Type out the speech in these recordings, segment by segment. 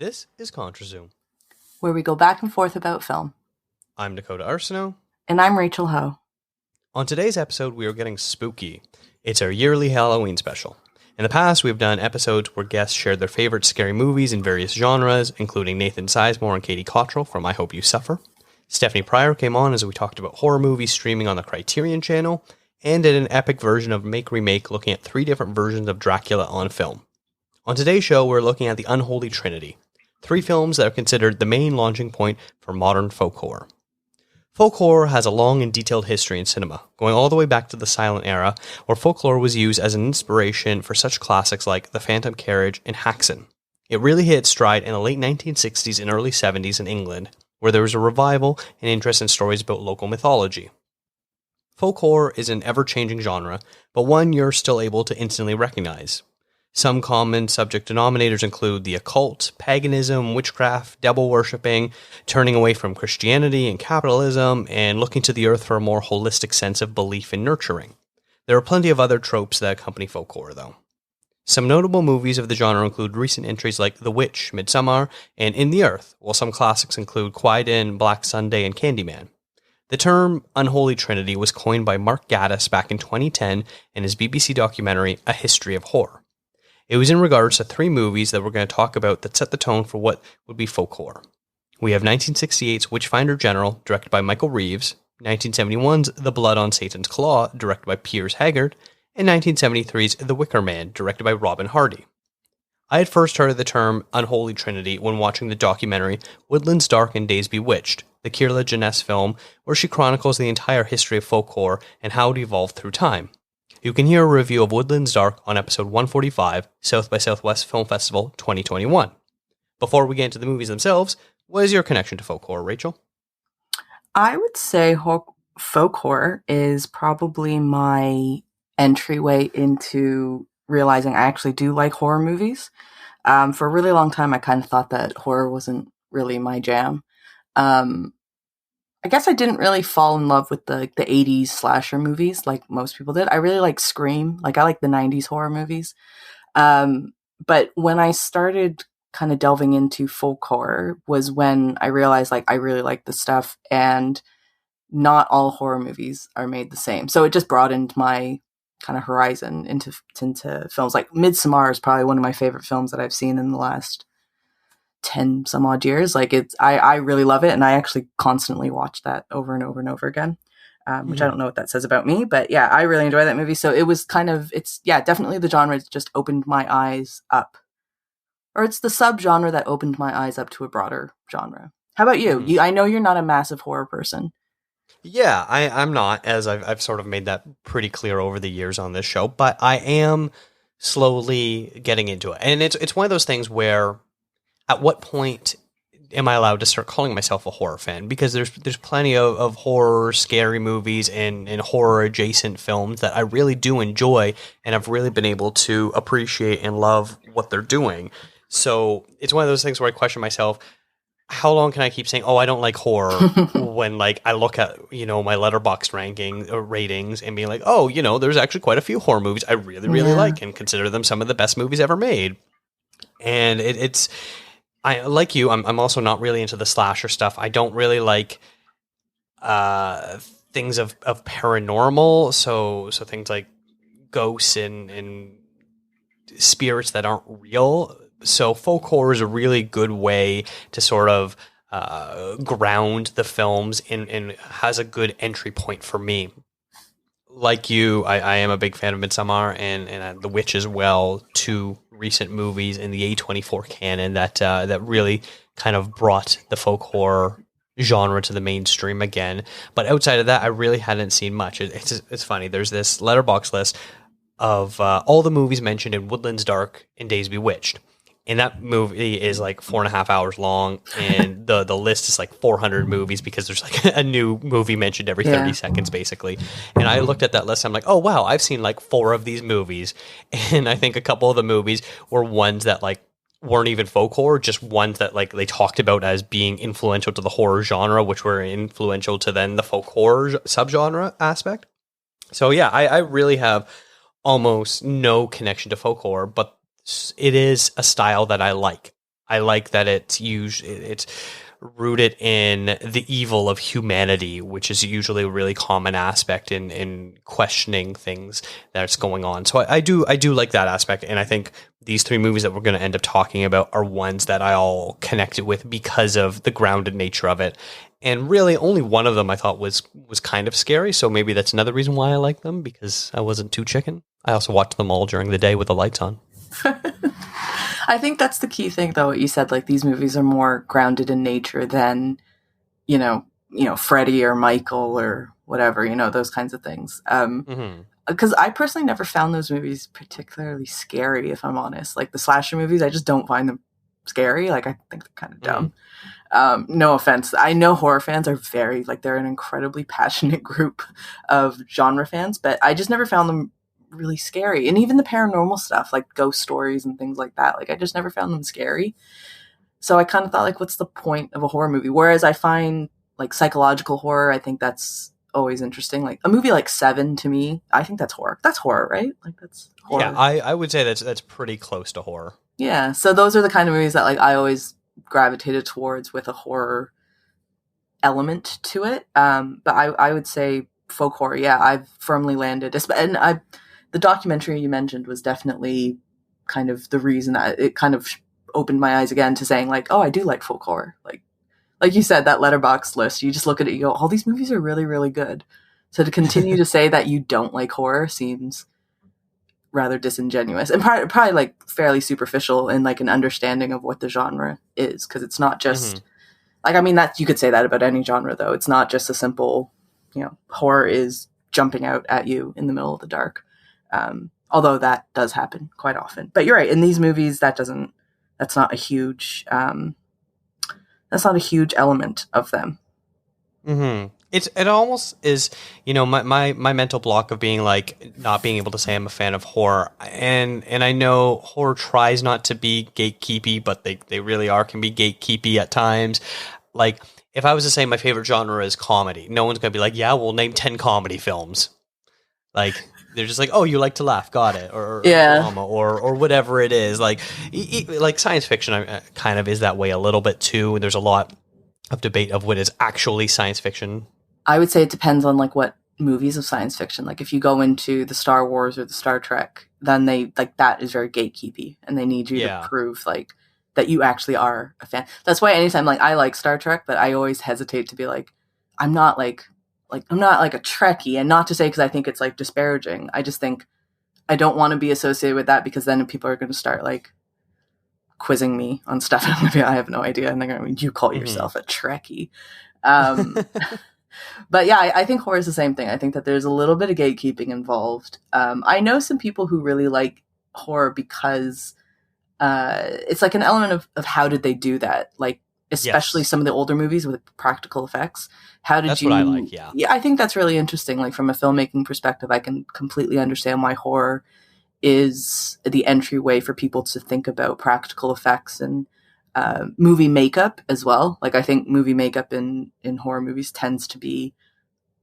This is ContraZoom, where we go back and forth about film. I'm Dakota Arsenault. And I'm Rachel Ho. On today's episode, we are getting spooky. It's our yearly Halloween special. In the past, we've done episodes where guests shared their favorite scary movies in various genres, including Nathan Sizemore and Katie Cottrell from I Hope You Suffer. Stephanie Pryor came on as we talked about horror movies streaming on the Criterion Channel, and did an epic version of Make Remake looking at 3 different versions of Dracula on film. On today's show, we're looking at the Unholy Trinity, 3 films that are considered the main launching point for modern folk horror. Folk horror has a long and detailed history in cinema, going all the way back to the silent era, where folklore was used as an inspiration for such classics like The Phantom Carriage and Haxan. It really hit its stride in the late 1960s and early 70s in England, where there was a revival and interest in stories about local mythology. Folk horror is an ever-changing genre, but one you're still able to instantly recognize. Some common subject denominators include the occult, paganism, witchcraft, devil worshipping, turning away from Christianity and capitalism, and looking to the earth for a more holistic sense of belief and nurturing. There are plenty of other tropes that accompany folk horror, though. Some notable movies of the genre include recent entries like The Witch, Midsommar, and In the Earth, while some classics include Quiet Inn, Black Sunday, and Candyman. The term Unholy Trinity was coined by Mark Gatiss back in 2010 in his BBC documentary A History of Horror. It was in regards to 3 movies that we're going to talk about that set the tone for what would be folk horror. We have 1968's Witchfinder General, directed by Michael Reeves, 1971's The Blood on Satan's Claw, directed by Piers Haggard, and 1973's The Wicker Man, directed by Robin Hardy. I had first heard of the term Unholy Trinity when watching the documentary Woodlands Dark and Days Bewitched, the Kier-La Janisse film, where she chronicles the entire history of folk horror and how it evolved through time. You can hear a review of Woodlands Dark on episode 145, South by Southwest Film Festival 2021. Before we get into the movies themselves, what is your connection to folk horror, Rachel? I would say folk horror is probably my entryway into realizing I actually do like horror movies. For a really long time, I kind of thought that horror wasn't really my jam. I guess I didn't really fall in love with the 80s slasher movies like most people did. I really like Scream. I like the 90s horror movies. But when I started kind of delving into folk horror was when I realized I really like this stuff, and not all horror movies are made the same. So it just broadened my kind of horizon into films. Like Midsommar is probably one of my favorite films that I've seen in the last 10 some odd years. I really love it, and I actually constantly watch that over and over and over again, which I don't know what that says about me, but yeah, I really enjoy that movie. So it was definitely the genre that just opened my eyes up, or it's the subgenre that opened my eyes up to a broader genre. How about you? I know you're not a massive horror person. Yeah, I'm not, as I've sort of made that pretty clear over the years on this show, but I am slowly getting into it. And it's one of those things where, at what point am I allowed to start calling myself a horror fan? Because there's plenty of horror, scary movies and horror adjacent films that I really do enjoy, and I've really been able to appreciate and love what they're doing. So it's one of those things where I question myself, how long can I keep saying, I don't like horror when I look at, my Letterboxd ratings and being like, there's actually quite a few horror movies I really, really like and consider them some of the best movies ever made. And it's I like you. I'm also not really into the slasher stuff. I don't really like things of paranormal. So things like ghosts and spirits that aren't real. So folk horror is a really good way to sort of ground the films and has a good entry point for me. Like you, I am a big fan of Midsommar and The Witch as well, 2 recent movies in the A24 canon that really kind of brought the folk horror genre to the mainstream again. But outside of that, I really hadn't seen much. It's funny. There's this Letterboxd list of all the movies mentioned in Woodlands Dark and Days Bewitched. And that movie is 4.5 hours long, and the list is 400 movies because there's a new movie mentioned every 30 seconds, basically. And I looked at that list, I'm like, oh wow, I've seen 4 of these movies, and I think a couple of the movies were ones that weren't even folk horror, just ones that they talked about as being influential to the horror genre, which were influential to then the folk horror subgenre aspect. So yeah, I really have almost no connection to folk horror, but it is a style that I like. I like that it's rooted in the evil of humanity, which is usually a really common aspect in questioning things that's going on. So I do like that aspect, and I think these three movies that we're going to end up talking about are ones that I all connected with because of the grounded nature of it. And really, only one of them I thought was kind of scary. So maybe that's another reason why I like them, because I wasn't too chicken. I also watched them all during the day with the lights on. I think that's the key thing, though. What you said, like these movies are more grounded in nature than, Freddy or Michael or whatever, those kinds of things. Because I personally never found those movies particularly scary, if I'm honest. Like the slasher movies, I just don't find them scary. Like I think they're kind of dumb. No offense. I know horror fans are they're an incredibly passionate group of genre fans, but I just never found them really scary. And even the paranormal stuff, like ghost stories and things like that, like I just never found them scary. So I kind of thought, like, what's the point of a horror movie? Whereas I find like psychological horror, I think that's always interesting. Like a movie like Seven, to me, I think that's horror. That's horror, right? Like that's horror. Yeah, I would say that's pretty close to horror. Yeah, so those are the kind of movies that like I always gravitated towards with a horror element to it. But I would say folk horror. Yeah, I've firmly landed. And the documentary you mentioned was definitely kind of the reason that it kind of opened my eyes again to saying like, oh, I do like folk horror. Like you said, that letterbox list, you just look at it, you go, all these movies are really, really good. So to continue to say that you don't like horror seems rather disingenuous and probably like fairly superficial in like an understanding of what the genre is. Cause it's not just like, I mean, that you could say that about any genre though. It's not just a simple, horror is jumping out at you in the middle of the dark. Although that does happen quite often, but you're right. In these movies, that's not a huge element of them. Mm-hmm. It almost is, my mental block of being like not being able to say I'm a fan of horror, and I know horror tries not to be gatekeepy, but they really can be gatekeepy at times. Like if I was to say my favorite genre is comedy, no one's gonna be like, yeah, we'll name 10 comedy films. Like they're just like, oh, you like to laugh, got it, or drama, or whatever it is. Like like science fiction kind of is that way a little bit too. And there's a lot of debate of what is actually science fiction. I would say it depends on like what movies of science fiction. Like if you go into the Star Wars or the Star Trek, then they like that is very gatekeepy, and they need you to prove like that you actually are a fan. That's why anytime like I like Star Trek, but I always hesitate to be like I'm not like I'm not like a Trekkie, and not to say because I think it's like disparaging. I just think I don't want to be associated with that because then people are going to start like quizzing me on stuff. And I'm going to be, I have no idea, and they're going to be, you call yourself a Trekkie. But yeah, I think horror is the same thing. I think that there's a little bit of gatekeeping involved. I know some people who really like horror because it's like an element of how did they do that? Like, especially some of the older movies with practical effects. That's what I like, yeah. Yeah, I think that's really interesting. Like from a filmmaking perspective, I can completely understand why horror is the entryway for people to think about practical effects and movie makeup as well. Like I think movie makeup in horror movies tends to be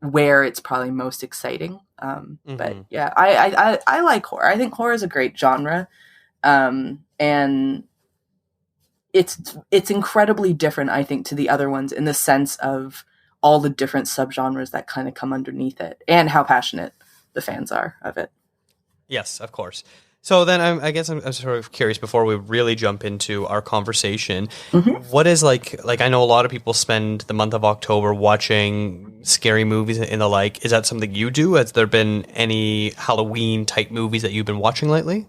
where it's probably most exciting. But yeah, I like horror. I think horror is a great genre. And it's incredibly different, I think, to the other ones in the sense of all the different subgenres that kind of come underneath it and how passionate the fans are of it. Yes, of course. So then I guess I'm sort of curious before we really jump into our conversation, what is like I know a lot of people spend the month of October watching scary movies and the like. Is that something you do? Has there been any Halloween type movies that you've been watching lately?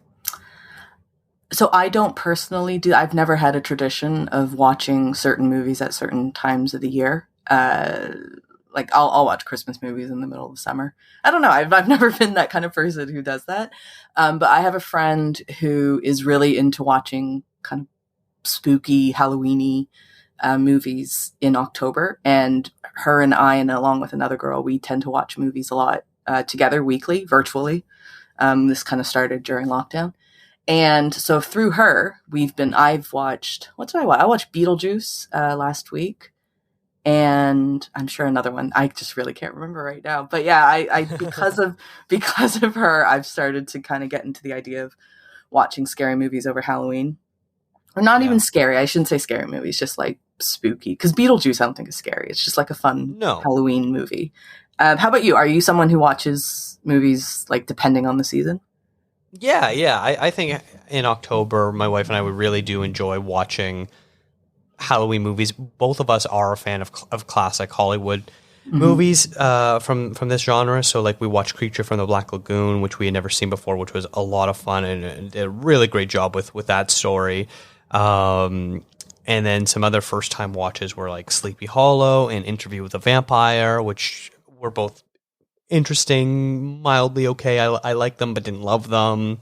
So I don't personally do. I've never had a tradition of watching certain movies at certain times of the year. Like I'll watch Christmas movies in the middle of the summer. I don't know. I've never been that kind of person who does that. But I have a friend who is really into watching kind of spooky Halloweeny movies in October. And her and I, and along with another girl, we tend to watch movies a lot together weekly, virtually. This kind of started during lockdown. And so through her, I've watched, what did I watch? I watched Beetlejuice last week. And I'm sure another one. I just really can't remember right now. But yeah, I because of her, I've started to kind of get into the idea of watching scary movies over Halloween. Or not Yeah. even scary. I shouldn't say scary movies, just like spooky. Because Beetlejuice, I don't think is scary. It's just like a fun No. Halloween movie. How about you? Are you someone who watches movies like depending on the season? Yeah, yeah. I think in October, my wife and I would really do enjoy watching Halloween movies. Both of us are a fan of classic Hollywood Mhm. movies from this genre. So like we watched Creature from the Black Lagoon, which we had never seen before, which was a lot of fun and did a really great job with that story. And then some other first time watches were like Sleepy Hollow and Interview with a Vampire, which were both interesting, mildly okay. I like them, but didn't love them.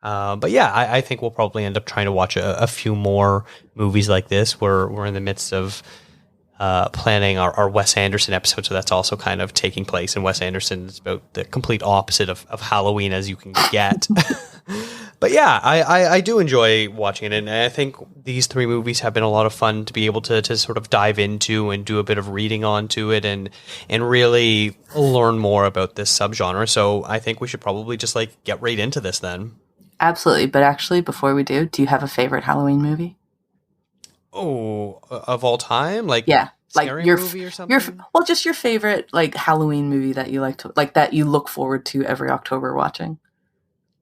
But yeah, I think we'll probably end up trying to watch a few more movies like this. We're in the midst of planning our Wes Anderson episode, so that's also kind of taking place. And Wes Anderson is about the complete opposite of Halloween as you can get. But yeah, I do enjoy watching it, and I think these three movies have been a lot of fun to be able to sort of dive into and do a bit of reading onto it and really learn more about this subgenre. So I think we should probably just like get right into this then. Absolutely. But actually, before we do you have a favorite Halloween movie? Oh, of all time, like Yeah, like scary movie or something. well, just your favorite like Halloween movie that you like to like that you look forward to every October watching.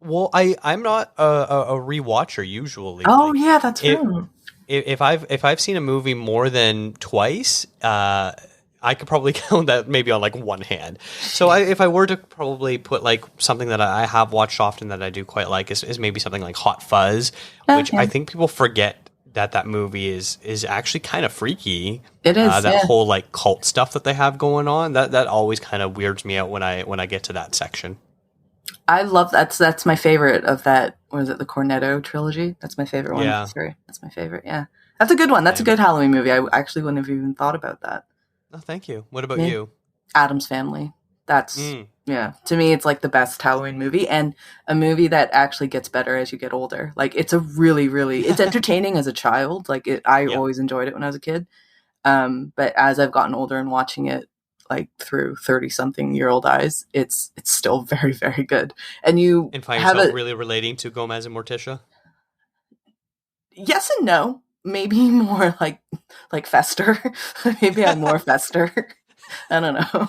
Well, I'm not a rewatcher usually. Oh Like yeah, that's if right. if I've seen a movie more than twice, I could probably count that maybe on like one hand. So if I were to probably put like something that I have watched often that I do quite like is maybe something like Hot Fuzz, which Yeah, I think people forget that movie is actually kind of freaky. it is. That Yeah, whole like cult stuff that they have going on that always kind of weirds me out when I get to that section. I love that's my favorite of that. What is it? The Cornetto trilogy. That's my favorite one. Yeah, Sorry, that's my favorite. Yeah, that's a good one. That's a same. good Halloween movie. I actually wouldn't have even thought about that. Oh, thank you. What about Yeah, you? Adam's Family. That's Mm. yeah. To me, it's like the best Halloween movie and a movie that actually gets better as you get older. Like it's a really it's entertaining as a child. Like I Yeah. always enjoyed it when I was a kid. But as I've gotten older and watching it like through 30-something-year-old eyes, it's still very good. And you And find have yourself a really relating to Gomez and Morticia? yes and no. Maybe more like Fester. Maybe I'm more Fester. I don't know.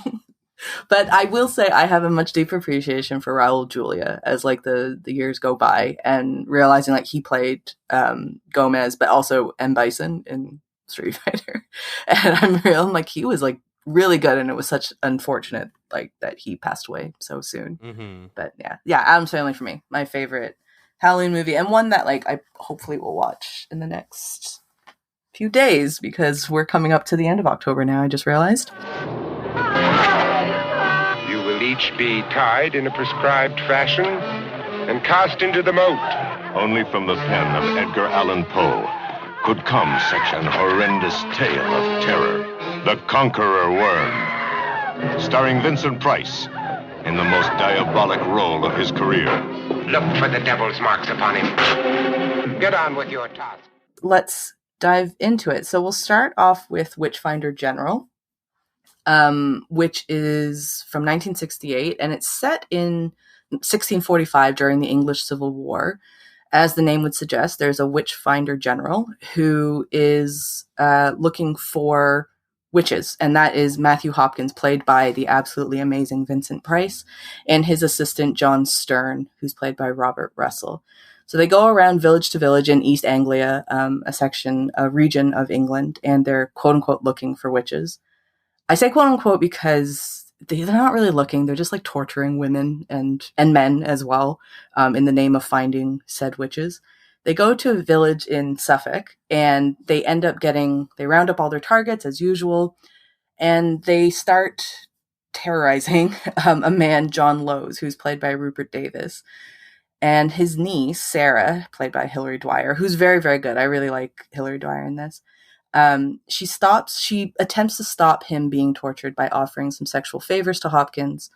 But I will say I have a much deeper appreciation for Raul Julia as like the years go by and realizing like he played Gomez, but also M. Bison in Street Fighter. And I'm like he was like really good and it was such unfortunate like that he passed away so soon. Mm-hmm. But yeah, Adam's Family for me, my favorite Halloween movie and one that like I hopefully will watch in the next few days because we're coming up to the end of October now, I just realized. You will each be tied in a prescribed fashion and cast into the moat. Only from the pen of Edgar Allan Poe could come such an horrendous tale of terror. The Conqueror Worm, starring Vincent Price in the most diabolic role of his career. Look for the devil's marks upon him. Get on with your task. Let's dive into it. So we'll start off with Witchfinder General, which is from 1968, and it's set in 1645 during the English Civil War. As the name would suggest, there's a Witchfinder General who is looking for witches, and that is Matthew Hopkins, played by the absolutely amazing Vincent Price, and his assistant John Stern, who's played by Robert Russell. So they go around village to village in East Anglia, a region of England, and they're quote unquote looking for witches. I say quote unquote because they're not really looking. They're just like torturing women and men as well in the name of finding said witches. They go to a village in Suffolk and they round up all their targets as usual. And they start terrorizing a man, John Lowes, who's played by Rupert Davis. And his niece, Sarah, played by Hilary Dwyer, who's very good. I really like Hilary Dwyer in this. She attempts to stop him being tortured by offering some sexual favors to Hopkins.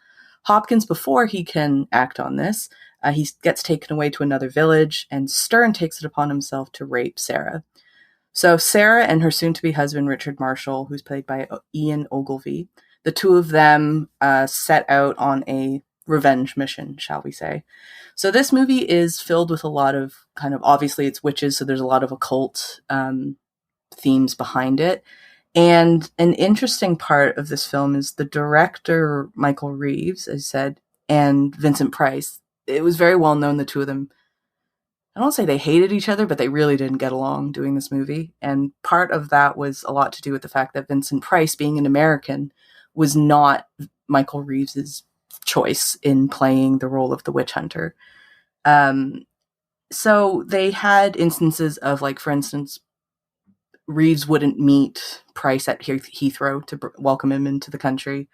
Hopkins, before he can act on this, he gets taken away to another village, and Stern takes it upon himself to rape Sarah. So Sarah and her soon-to-be husband, Richard Marshall, who's played by Ian Ogilvy, the two of them set out on a revenge mission, shall we say. So this movie is filled with a lot of kind of, obviously it's witches, so there's a lot of occult themes behind it. And an interesting part of this film is the director, Michael Reeves, as I said, and Vincent Price. It was very well known, the two of them, I don't say they hated each other, but they really didn't get along doing this movie. And part of that was a lot to do with the fact that Vincent Price, being an American, was not Michael Reeves's choice in playing the role of the witch hunter. So they had instances of, like, for instance, Reeves wouldn't meet Price at Heathrow to welcome him into the country.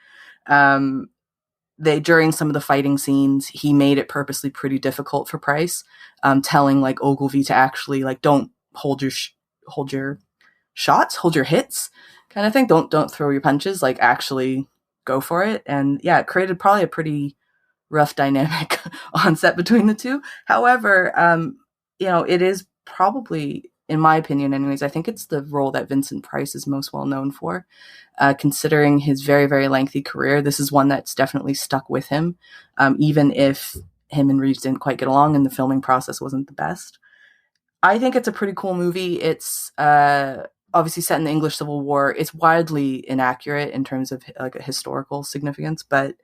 During some of the fighting scenes, he made it purposely pretty difficult for Price, telling, like, Ogilvy to actually, like, don't hold your shots, hold your hits, kind of thing. Don't throw your punches, like, actually go for it. And yeah, it created probably a pretty rough dynamic on set between the two. However, it is probably, in my opinion anyways, I think it's the role that Vincent Price is most well known for. Considering his very, very lengthy career, this is one that's definitely stuck with him, even if him and Reeves didn't quite get along and the filming process wasn't the best. I think it's a pretty cool movie. It's obviously set in the English Civil War. It's wildly inaccurate in terms of, like, a historical significance, but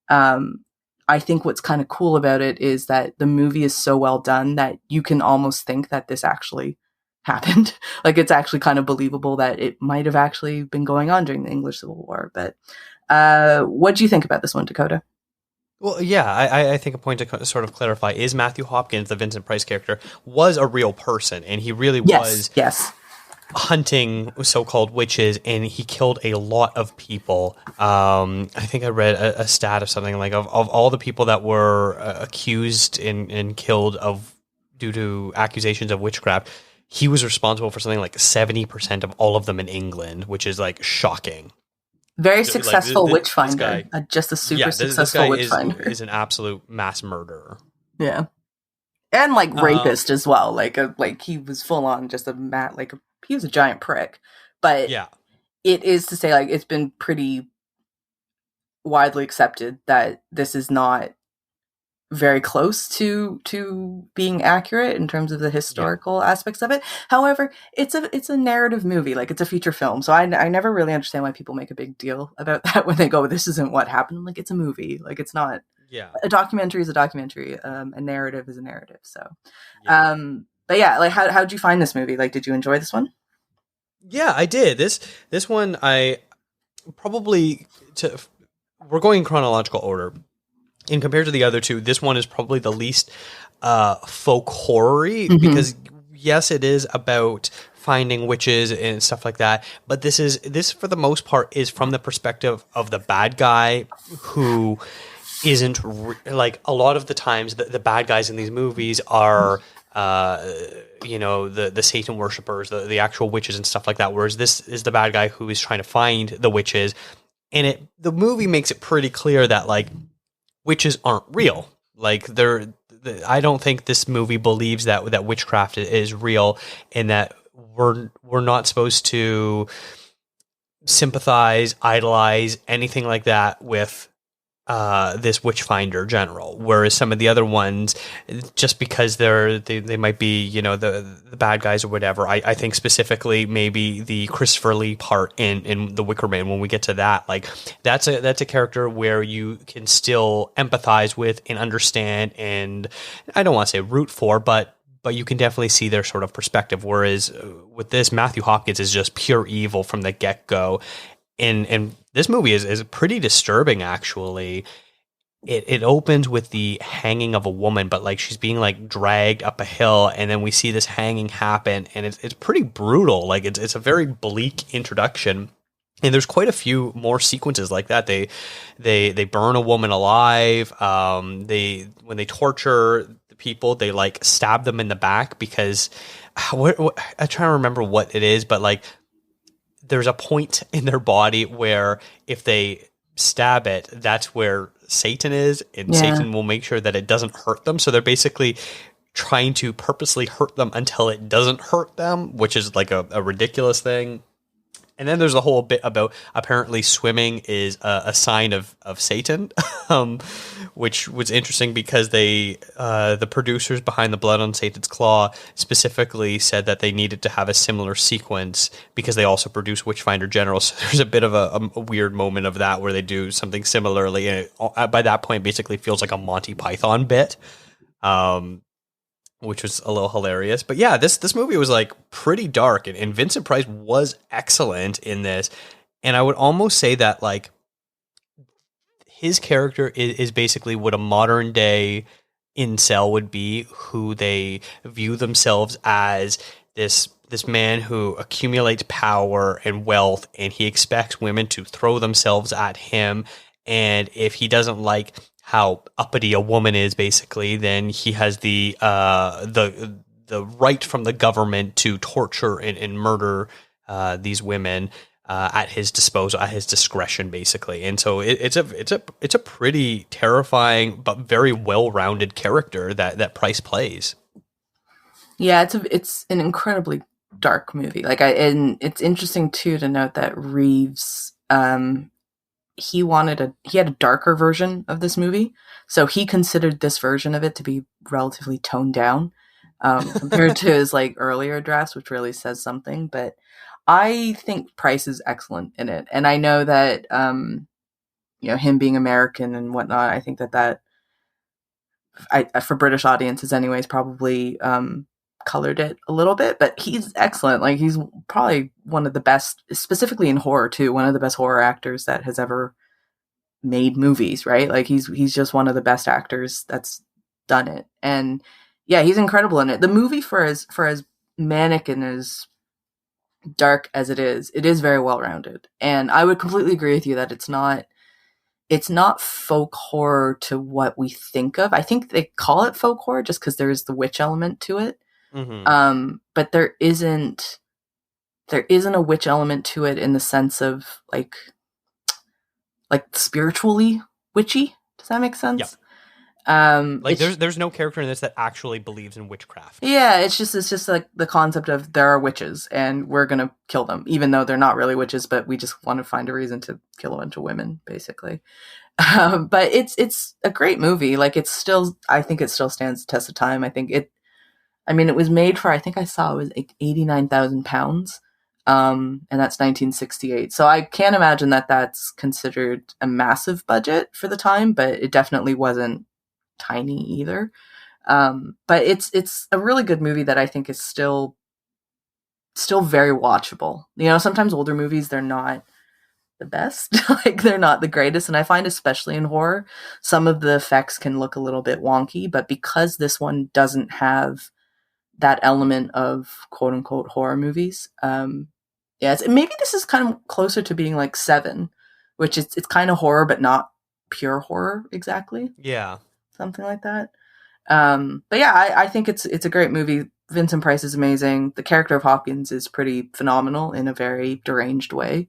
I think what's kind of cool about it is that the movie is so well done that you can almost think that this actually happened. Like, it's actually kind of believable that it might have actually been going on during the English Civil War. But what do you think about this one, Dakota? Well, yeah, I think a point to sort of clarify is Matthew Hopkins, the Vincent Price character, was a real person, and he really was hunting so-called witches, and he killed a lot of people. I think I read a stat of something like of all the people that were accused and killed due to accusations of witchcraft, he was responsible for something like 70% of all of them in England, which is, like, shocking. Very successful Witchfinder. Just a super successful Witchfinder. Is an absolute mass murderer. Yeah. And, like, rapist as well. Like he was full on just he was a giant prick. But yeah, it is to say, like, it's been pretty widely accepted that this is not very close to being accurate in terms of the historical aspects of it. However, it's a narrative movie, like, it's a feature film. So I never really understand why people make a big deal about that when they go, this isn't what happened. Like, it's a movie. Like, it's not. Yeah. A documentary is a documentary. A narrative is a narrative. So, but yeah, like, how'd you find this movie? Like, did you enjoy this one? Yeah, I did. This one, I probably we're going in chronological order. And compared to the other two, this one is probably the least folk horror-y, because yes, it is about finding witches and stuff like that, but this for the most part is from the perspective of the bad guy, who isn't like, a lot of the times the bad guys in these movies are the Satan worshippers, the actual witches and stuff like that, whereas this is the bad guy who is trying to find the witches. And the movie makes it pretty clear that, like, witches aren't real. Like, I don't think this movie believes that witchcraft is real, and that we're not supposed to sympathize, idolize, anything like that with this Witchfinder General. Whereas some of the other ones, just because they might be, the bad guys or whatever. I think specifically maybe the Christopher Lee part in the Wicker Man, when we get to that, like, that's a character where you can still empathize with and understand, and I don't want to say root for, but you can definitely see their sort of perspective. Whereas with this, Matthew Hopkins is just pure evil from the get-go. And this movie is pretty disturbing, actually. It opens with the hanging of a woman, but, like, she's being, like, dragged up a hill, and then we see this hanging happen, and it's pretty brutal. Like, it's a very bleak introduction. And there's quite a few more sequences like that. They burn a woman alive. When they torture the people, they, like, stab them in the back, because I'm trying to remember what it is, but, like, there's a point in their body where if they stab it, that's where Satan is, and Satan will make sure that it doesn't hurt them. So they're basically trying to purposely hurt them until it doesn't hurt them, which is, like, a ridiculous thing. And then there's a whole bit about apparently swimming is a sign of Satan, which was interesting because the producers behind The Blood on Satan's Claw specifically said that they needed to have a similar sequence because they also produce Witchfinder General. So there's a bit of a weird moment of that where they do something similarly. And it, by that point, basically feels like a Monty Python bit. Which was a little hilarious. But yeah, this movie was like pretty dark, and Vincent Price was excellent in this. And I would almost say that like his character is basically what a modern day incel would be, who they view themselves as this man who accumulates power and wealth, and he expects women to throw themselves at him. And if he doesn't like how uppity a woman is, basically, then he has the right from the government to torture and murder these women at his disposal, at his discretion, basically. And so it's a pretty terrifying but very well-rounded character that Price plays. Yeah, it's an incredibly dark movie. And it's interesting too to note that Reeves, he had a darker version of this movie, so he considered this version of it to be relatively toned down compared to his like earlier drafts, which really says something. But I think Price is excellent in it, and I know that him being American and whatnot, I think that for British audiences anyways probably colored it a little bit, but he's excellent. Like, he's probably one of the best, specifically in horror too, one of the best horror actors that has ever made movies, right? Like, he's just one of the best actors that's done it. And yeah, he's incredible in it. The movie, for as manic and as dark as it is very well rounded. And I would completely agree with you that it's not folk horror to what we think of. I think they call it folk horror just because there's the witch element to it. Mm-hmm. But there isn't a witch element to it in the sense of like spiritually witchy. Does that make sense? Yeah. There's no character in this that actually believes in witchcraft. Yeah, it's just like the concept of there are witches and we're gonna kill them, even though they're not really witches, but we just want to find a reason to kill a bunch of women, basically. But it's a great movie. Like, I think it still stands the test of time. It was made for, I think I saw it was like £89,000. And that's 1968. So I can't imagine that that's considered a massive budget for the time, but it definitely wasn't tiny either. But it's a really good movie that I think is still very watchable. Sometimes older movies, they're not the best. Like, they're not the greatest. And I find, especially in horror, some of the effects can look a little bit wonky, but because this one doesn't have that element of quote unquote horror movies, maybe this is kind of closer to being like Seven, which it's kind of horror, but not pure horror exactly. Yeah. Something like that. But yeah, I think it's a great movie. Vincent Price is amazing. The character of Hopkins is pretty phenomenal in a very deranged way.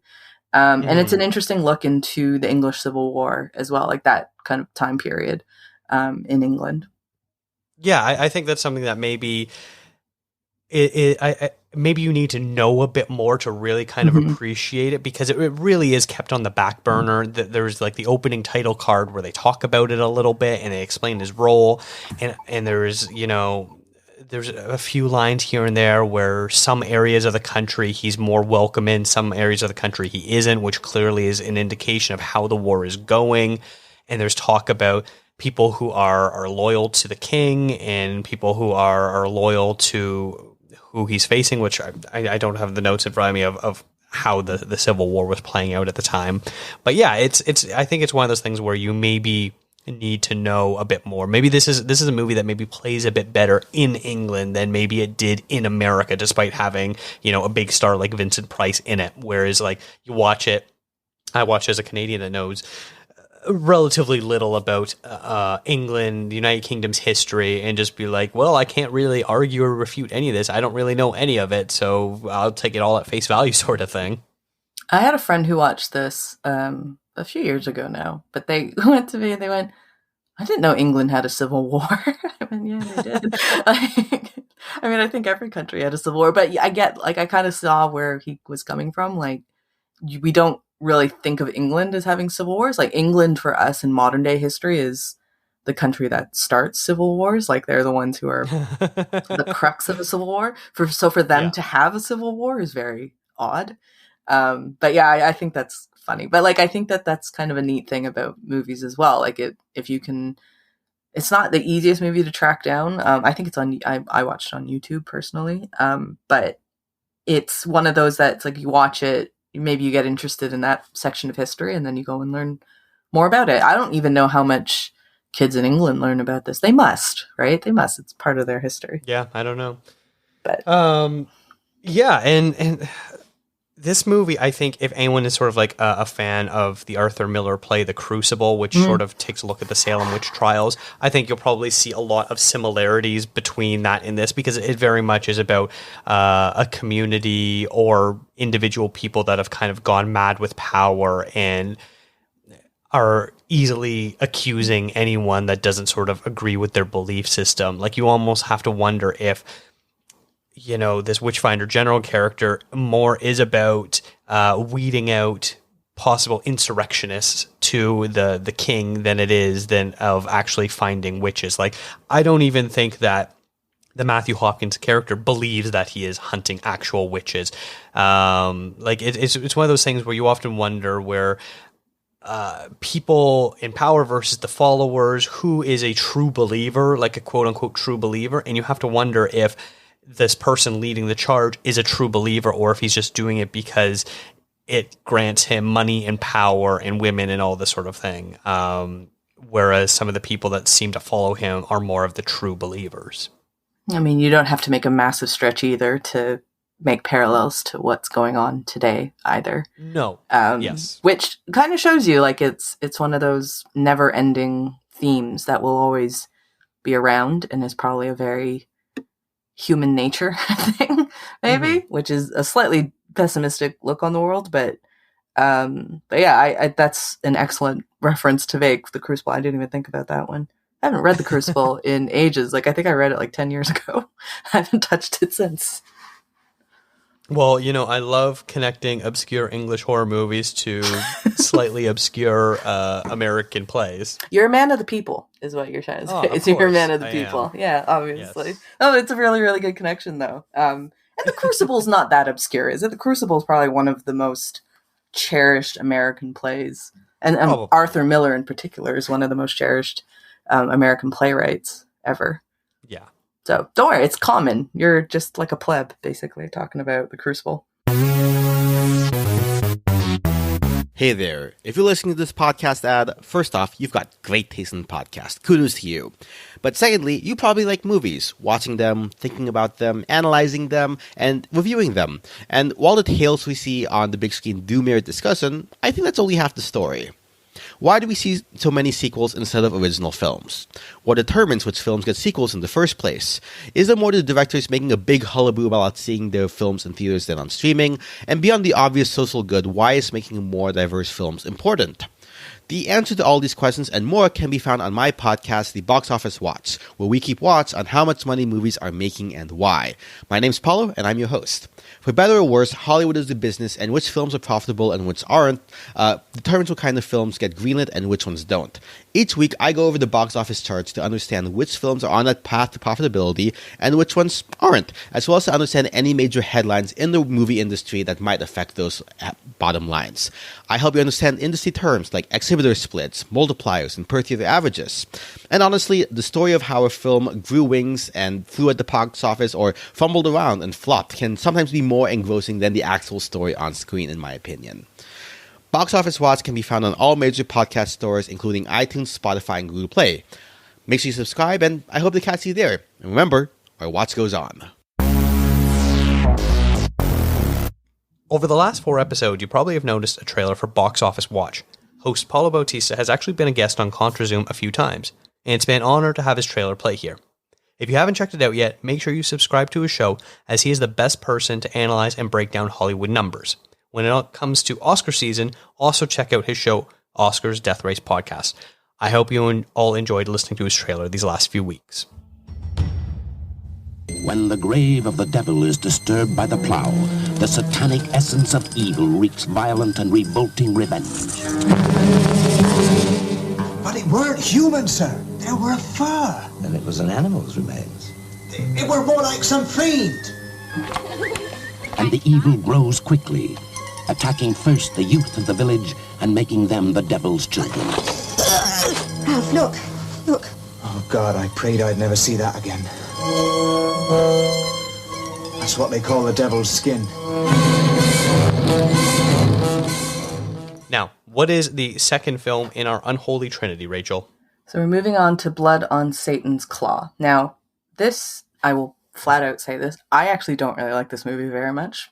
And it's an interesting look into the English Civil War as well, like that kind of time period in England. Yeah, I think that's something that maybe maybe you need to know a bit more to really kind of appreciate it, because it really is kept on the back burner. There's like the opening title card where they talk about it a little bit and they explain his role, and there's a few lines here and there where some areas of the country he's more welcome in, some areas of the country he isn't, which clearly is an indication of how the war is going. And there's talk about people who are loyal to the king and people who are loyal to who he's facing, which I don't have the notes in front of me of how the Civil War was playing out at the time. But yeah, I think it's one of those things where you maybe need to know a bit more. Maybe this is a movie that maybe plays a bit better in England than maybe it did in America, despite having, a big star like Vincent Price in it. Whereas like you watch it, I watch as a Canadian that knows relatively little about England, the United Kingdom's history, and just be like, well, I can't really argue or refute any of this. I don't really know any of it, so I'll take it all at face value, sort of thing. I had a friend who watched this a few years ago now, but they went to me and they went, I didn't know England had a civil war. I mean, yeah, they did. I think every country had a civil war, but I get, like, I kind of saw where he was coming from. Like, we don't really think of England as having civil wars. Like England for us in modern day history is the country that starts civil wars. Like they're the ones who are the crux of a civil war. For them to have a civil war is very odd. But yeah, I think that's funny. But like, I think that that's kind of a neat thing about movies as well. Like if you can, it's not the easiest movie to track down. I think it's I watched it on YouTube personally. But it's one of those that's like you watch it, maybe you get interested in that section of history and then you go and learn more about it. I don't even know how much kids in England learn about this. They must, right? They must. It's part of their history. Yeah, I don't know. But yeah, and this movie, I think if anyone is sort of like a fan of the Arthur Miller play The Crucible, which sort of takes a look at the Salem witch trials, I think you'll probably see a lot of similarities between that and this, because it very much is about a community or individual people that have kind of gone mad with power and are easily accusing anyone that doesn't sort of agree with their belief system. Like you almost have to wonder if, you know, this Witchfinder General character more is about weeding out possible insurrectionists to the king than it is than of actually finding witches. Like, I don't even think that the Matthew Hopkins character believes that he is hunting actual witches. Like it's one of those things where you often wonder where people in power versus the followers, who is a true believer, like a quote unquote true believer. And you have to wonder if this person leading the charge is a true believer or if he's just doing it because it grants him money and power and women and all this sort of thing. Whereas some of the people that seem to follow him are more of the true believers. I mean, you don't have to make a massive stretch either to make parallels to what's going on today either. No. Yes. Which kind of shows you like it's one of those never ending themes that will always be around and is probably a very human nature thing, maybe, which is a slightly pessimistic look on the world. But yeah, I that's an excellent reference to make. The Crucible. I didn't even think about that one. I haven't read The Crucible in ages. Like I think I read it like 10 years ago. I haven't touched it since. Well, you know, I love connecting obscure English horror movies to slightly obscure American plays. You're a man of the people, is what you're trying to say. It's you're a man of the people. Yeah, obviously. Yes. Oh, it's a really, really good connection, though. And The Crucible's not that obscure, is it? The Crucible is probably one of the most cherished American plays. And Arthur Miller, in particular, is one of the most cherished American playwrights ever. Yeah. So don't worry, it's common. You're just like a pleb, basically, talking about The Crucible. Hey there. If you're listening to this podcast ad, first off, you've got great taste in podcasts. Kudos to you. But secondly, you probably like movies, watching them, thinking about them, analyzing them, and reviewing them. And while the tales we see on the big screen do merit discussion, I think that's only half the story. Why do we see so many sequels instead of original films? What determines which films get sequels in the first place? Is it more the directors making a big hullabaloo about seeing their films in theaters than on streaming? And beyond the obvious social good, why is making more diverse films important? The answer to all these questions and more can be found on my podcast, The Box Office Watch, where we keep watch on how much money movies are making and why. My name's Paulo, and I'm your host. For better or worse, Hollywood is the business, and which films are profitable and which aren't determines what kind of films get greenlit and which ones don't. Each week, I go over the box office charts to understand which films are on that path to profitability and which ones aren't, as well as to understand any major headlines in the movie industry that might affect those bottom lines. I help you understand industry terms like exhibitor splits, multipliers, and per-theater averages. And honestly, the story of how a film grew wings and flew at the box office or fumbled around and flopped can sometimes be more engrossing than the actual story on screen, in my opinion. Box Office Watch can be found on all major podcast stores, including iTunes, Spotify, and Google Play. Make sure you subscribe, and I hope to catch you there. And remember, our watch goes on. Over the last 4 episodes, you probably have noticed a trailer for Box Office Watch. Host Paulo Bautista has actually been a guest on ContraZoom a few times, and it's been an honor to have his trailer play here. If you haven't checked it out yet, make sure you subscribe to his show, as he is the best person to analyze and break down Hollywood numbers. When it comes to Oscar season, also check out his show, Oscars Death Race Podcast. I hope you all enjoyed listening to his trailer these last few weeks. When the grave of the devil is disturbed by the plow, the satanic essence of evil wreaks violent and revolting revenge. But it weren't human, sir. They were fur. Then it was an animal's remains. It were more like some fiend. And the evil grows quickly, attacking first the youth of the village and making them the devil's children. Ralph, look. Look. Oh, God, I prayed I'd never see that again. That's what they call the devil's skin. Now, what is the second film in our Unholy Trinity, Rachel? So we're moving on to Blood on Satan's Claw. Now, this, I will flat out say this, I actually don't really like this movie very much.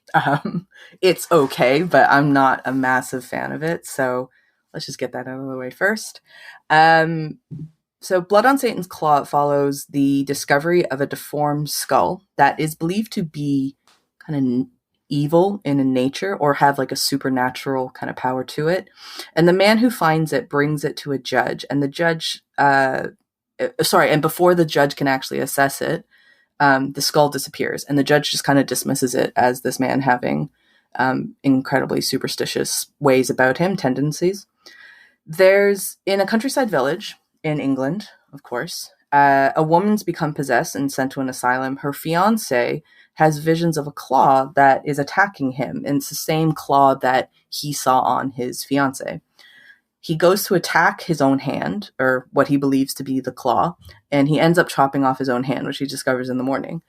It's okay, but I'm not a massive fan of it, so let's just get that out of the way first. So Blood on Satan's Claw follows the discovery of a deformed skull that is believed to be kind of evil in nature or have like a supernatural kind of power to it. And the man who finds it brings it to a judge, and the judge, and before the judge can actually assess it, the skull disappears, and the judge just kind of dismisses it as this man having incredibly superstitious ways about him, tendencies. There's, in a countryside village in England, of course, a woman's become possessed and sent to an asylum. Her fiancé has visions of a claw that is attacking him, and it's the same claw that he saw on his fiancé. He goes to attack his own hand, or what he believes to be the claw, and he ends up chopping off his own hand, which he discovers in the morning.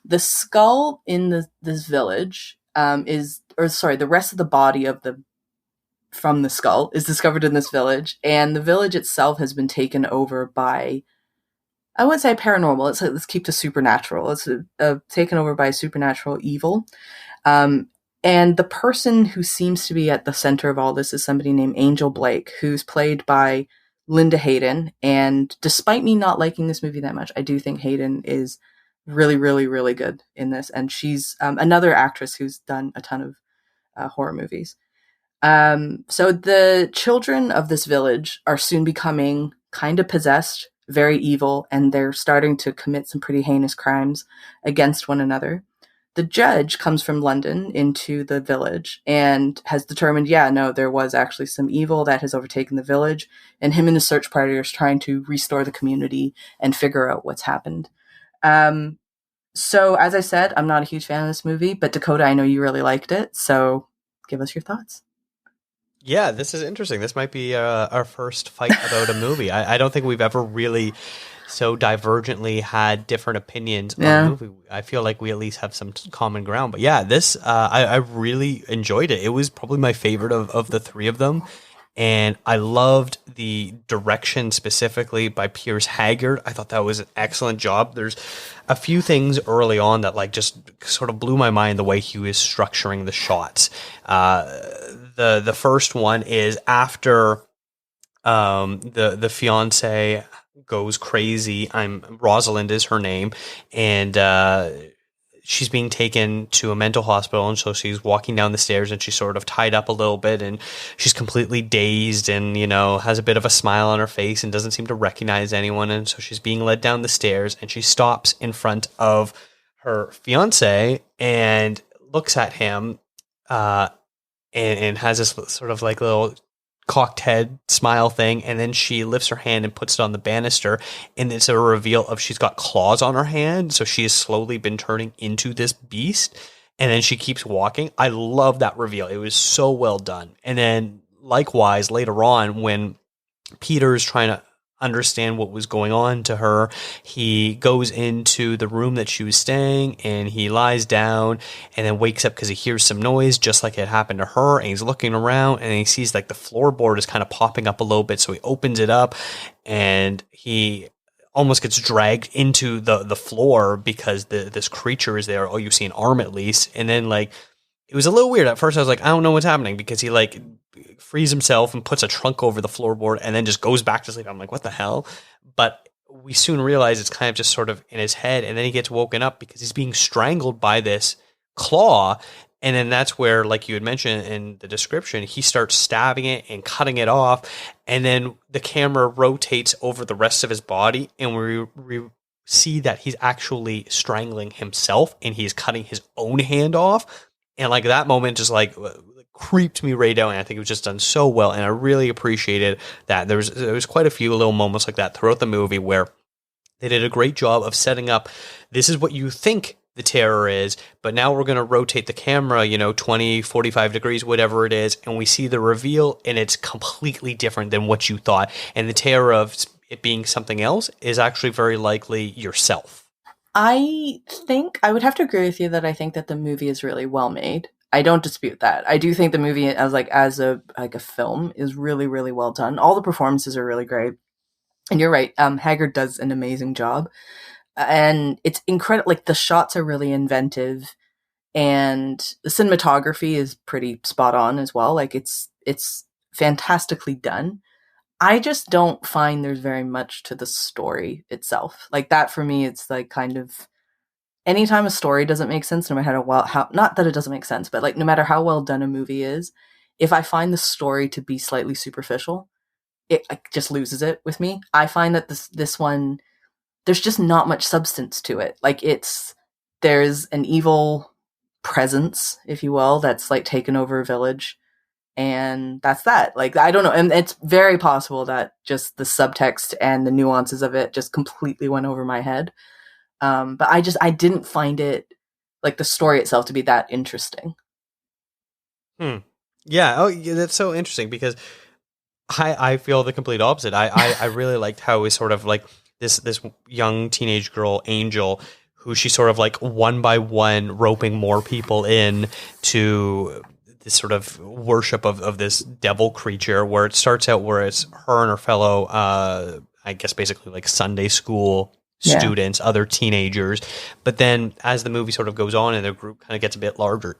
The skull in this village the rest of the body from the skull is discovered in this village, and the village itself has been taken over by, I wouldn't say paranormal, let's keep the supernatural. It's taken over by supernatural evil. And the person who seems to be at the center of all this is somebody named Angel Blake, who's played by Linda Hayden. And despite me not liking this movie that much, I do think Hayden is really, really, really good in this. And she's another actress who's done a ton of horror movies. So the children of this village are soon becoming kind of possessed, very evil, and they're starting to commit some pretty heinous crimes against one another. The judge comes from London into the village and has determined, there was actually some evil that has overtaken the village, and him and the search party are trying to restore the community and figure out what's happened. So as I said, I'm not a huge fan of this movie, but Dakota, I know you really liked it, so give us your thoughts. Yeah, this is interesting. This might be our first fight about a movie. I don't think we've ever really so divergently had different opinions on a movie. I feel like we at least have some common ground. But yeah, this, I really enjoyed it. It was probably my favorite of the three of them. And I loved the direction specifically by Piers Haggard. I thought that was an excellent job. There's a few things early on that like just sort of blew my mind, the way he was structuring the shots. The first one is after the fiance goes crazy. Rosalind is her name, and she's being taken to a mental hospital, and so she's walking down the stairs, and she's sort of tied up a little bit, and she's completely dazed, and has a bit of a smile on her face and doesn't seem to recognize anyone, and so she's being led down the stairs, and she stops in front of her fiance and looks at him and has this sort of like little cocked head smile thing, and then she lifts her hand and puts it on the banister, and it's a reveal of she's got claws on her hand, so she has slowly been turning into this beast, and then she keeps walking. I love that reveal. It was so well done. And then likewise later on, when Peter is trying to understand what was going on to her, he goes into the room that she was staying, and he lies down and then wakes up because he hears some noise just like it happened to her, and he's looking around and he sees like the floorboard is kind of popping up a little bit, so he opens it up and he almost gets dragged into the floor because this creature is there. Oh, you see an arm at least. And then like it was a little weird at first. I was like, I don't know what's happening, because he like frees himself and puts a trunk over the floorboard and then just goes back to sleep. I'm like, what the hell? But we soon realize it's kind of just sort of in his head, and then he gets woken up because he's being strangled by this claw. And then that's where, like you had mentioned in the description, he starts stabbing it and cutting it off, and then the camera rotates over the rest of his body, and we see that he's actually strangling himself and he's cutting his own hand off. And like that moment just like creeped me right down. And I think it was just done so well. And I really appreciated that. There was quite a few little moments like that throughout the movie where they did a great job of setting up, this is what you think the terror is, but now we're going to rotate the camera, 20, 45 degrees, whatever it is, and we see the reveal, and it's completely different than what you thought. And the terror of it being something else is actually very likely yourself. I think I would have to agree with you that I think that the movie is really well made. I don't dispute that. I do think the movie as a film is really, really well done. All the performances are really great. And you're right. Haggard does an amazing job. And it's incredible. Like, the shots are really inventive, and the cinematography is pretty spot on as well. Like, it's fantastically done. I just don't find there's very much to the story itself. Like, that for me, it's like kind of, anytime a story doesn't make sense, no matter not that it doesn't make sense, but like no matter how well done a movie is, if I find the story to be slightly superficial, it just loses it with me. I find that this one, there's just not much substance to it. Like, there's an evil presence, if you will, that's like taken over a village, and that's that. Like, I don't know. And it's very possible that just the subtext and the nuances of it just completely went over my head. But I didn't find it, like, the story itself to be that interesting. Yeah. Oh, yeah, that's so interesting, because I feel the complete opposite. I really liked how it was sort of like this young teenage girl, Angel, who she sort of like one by one roping more people in to this sort of worship of this devil creature, where it starts out where it's her and her fellow, I guess basically like Sunday school students, other teenagers. But then as the movie sort of goes on and the group kind of gets a bit larger,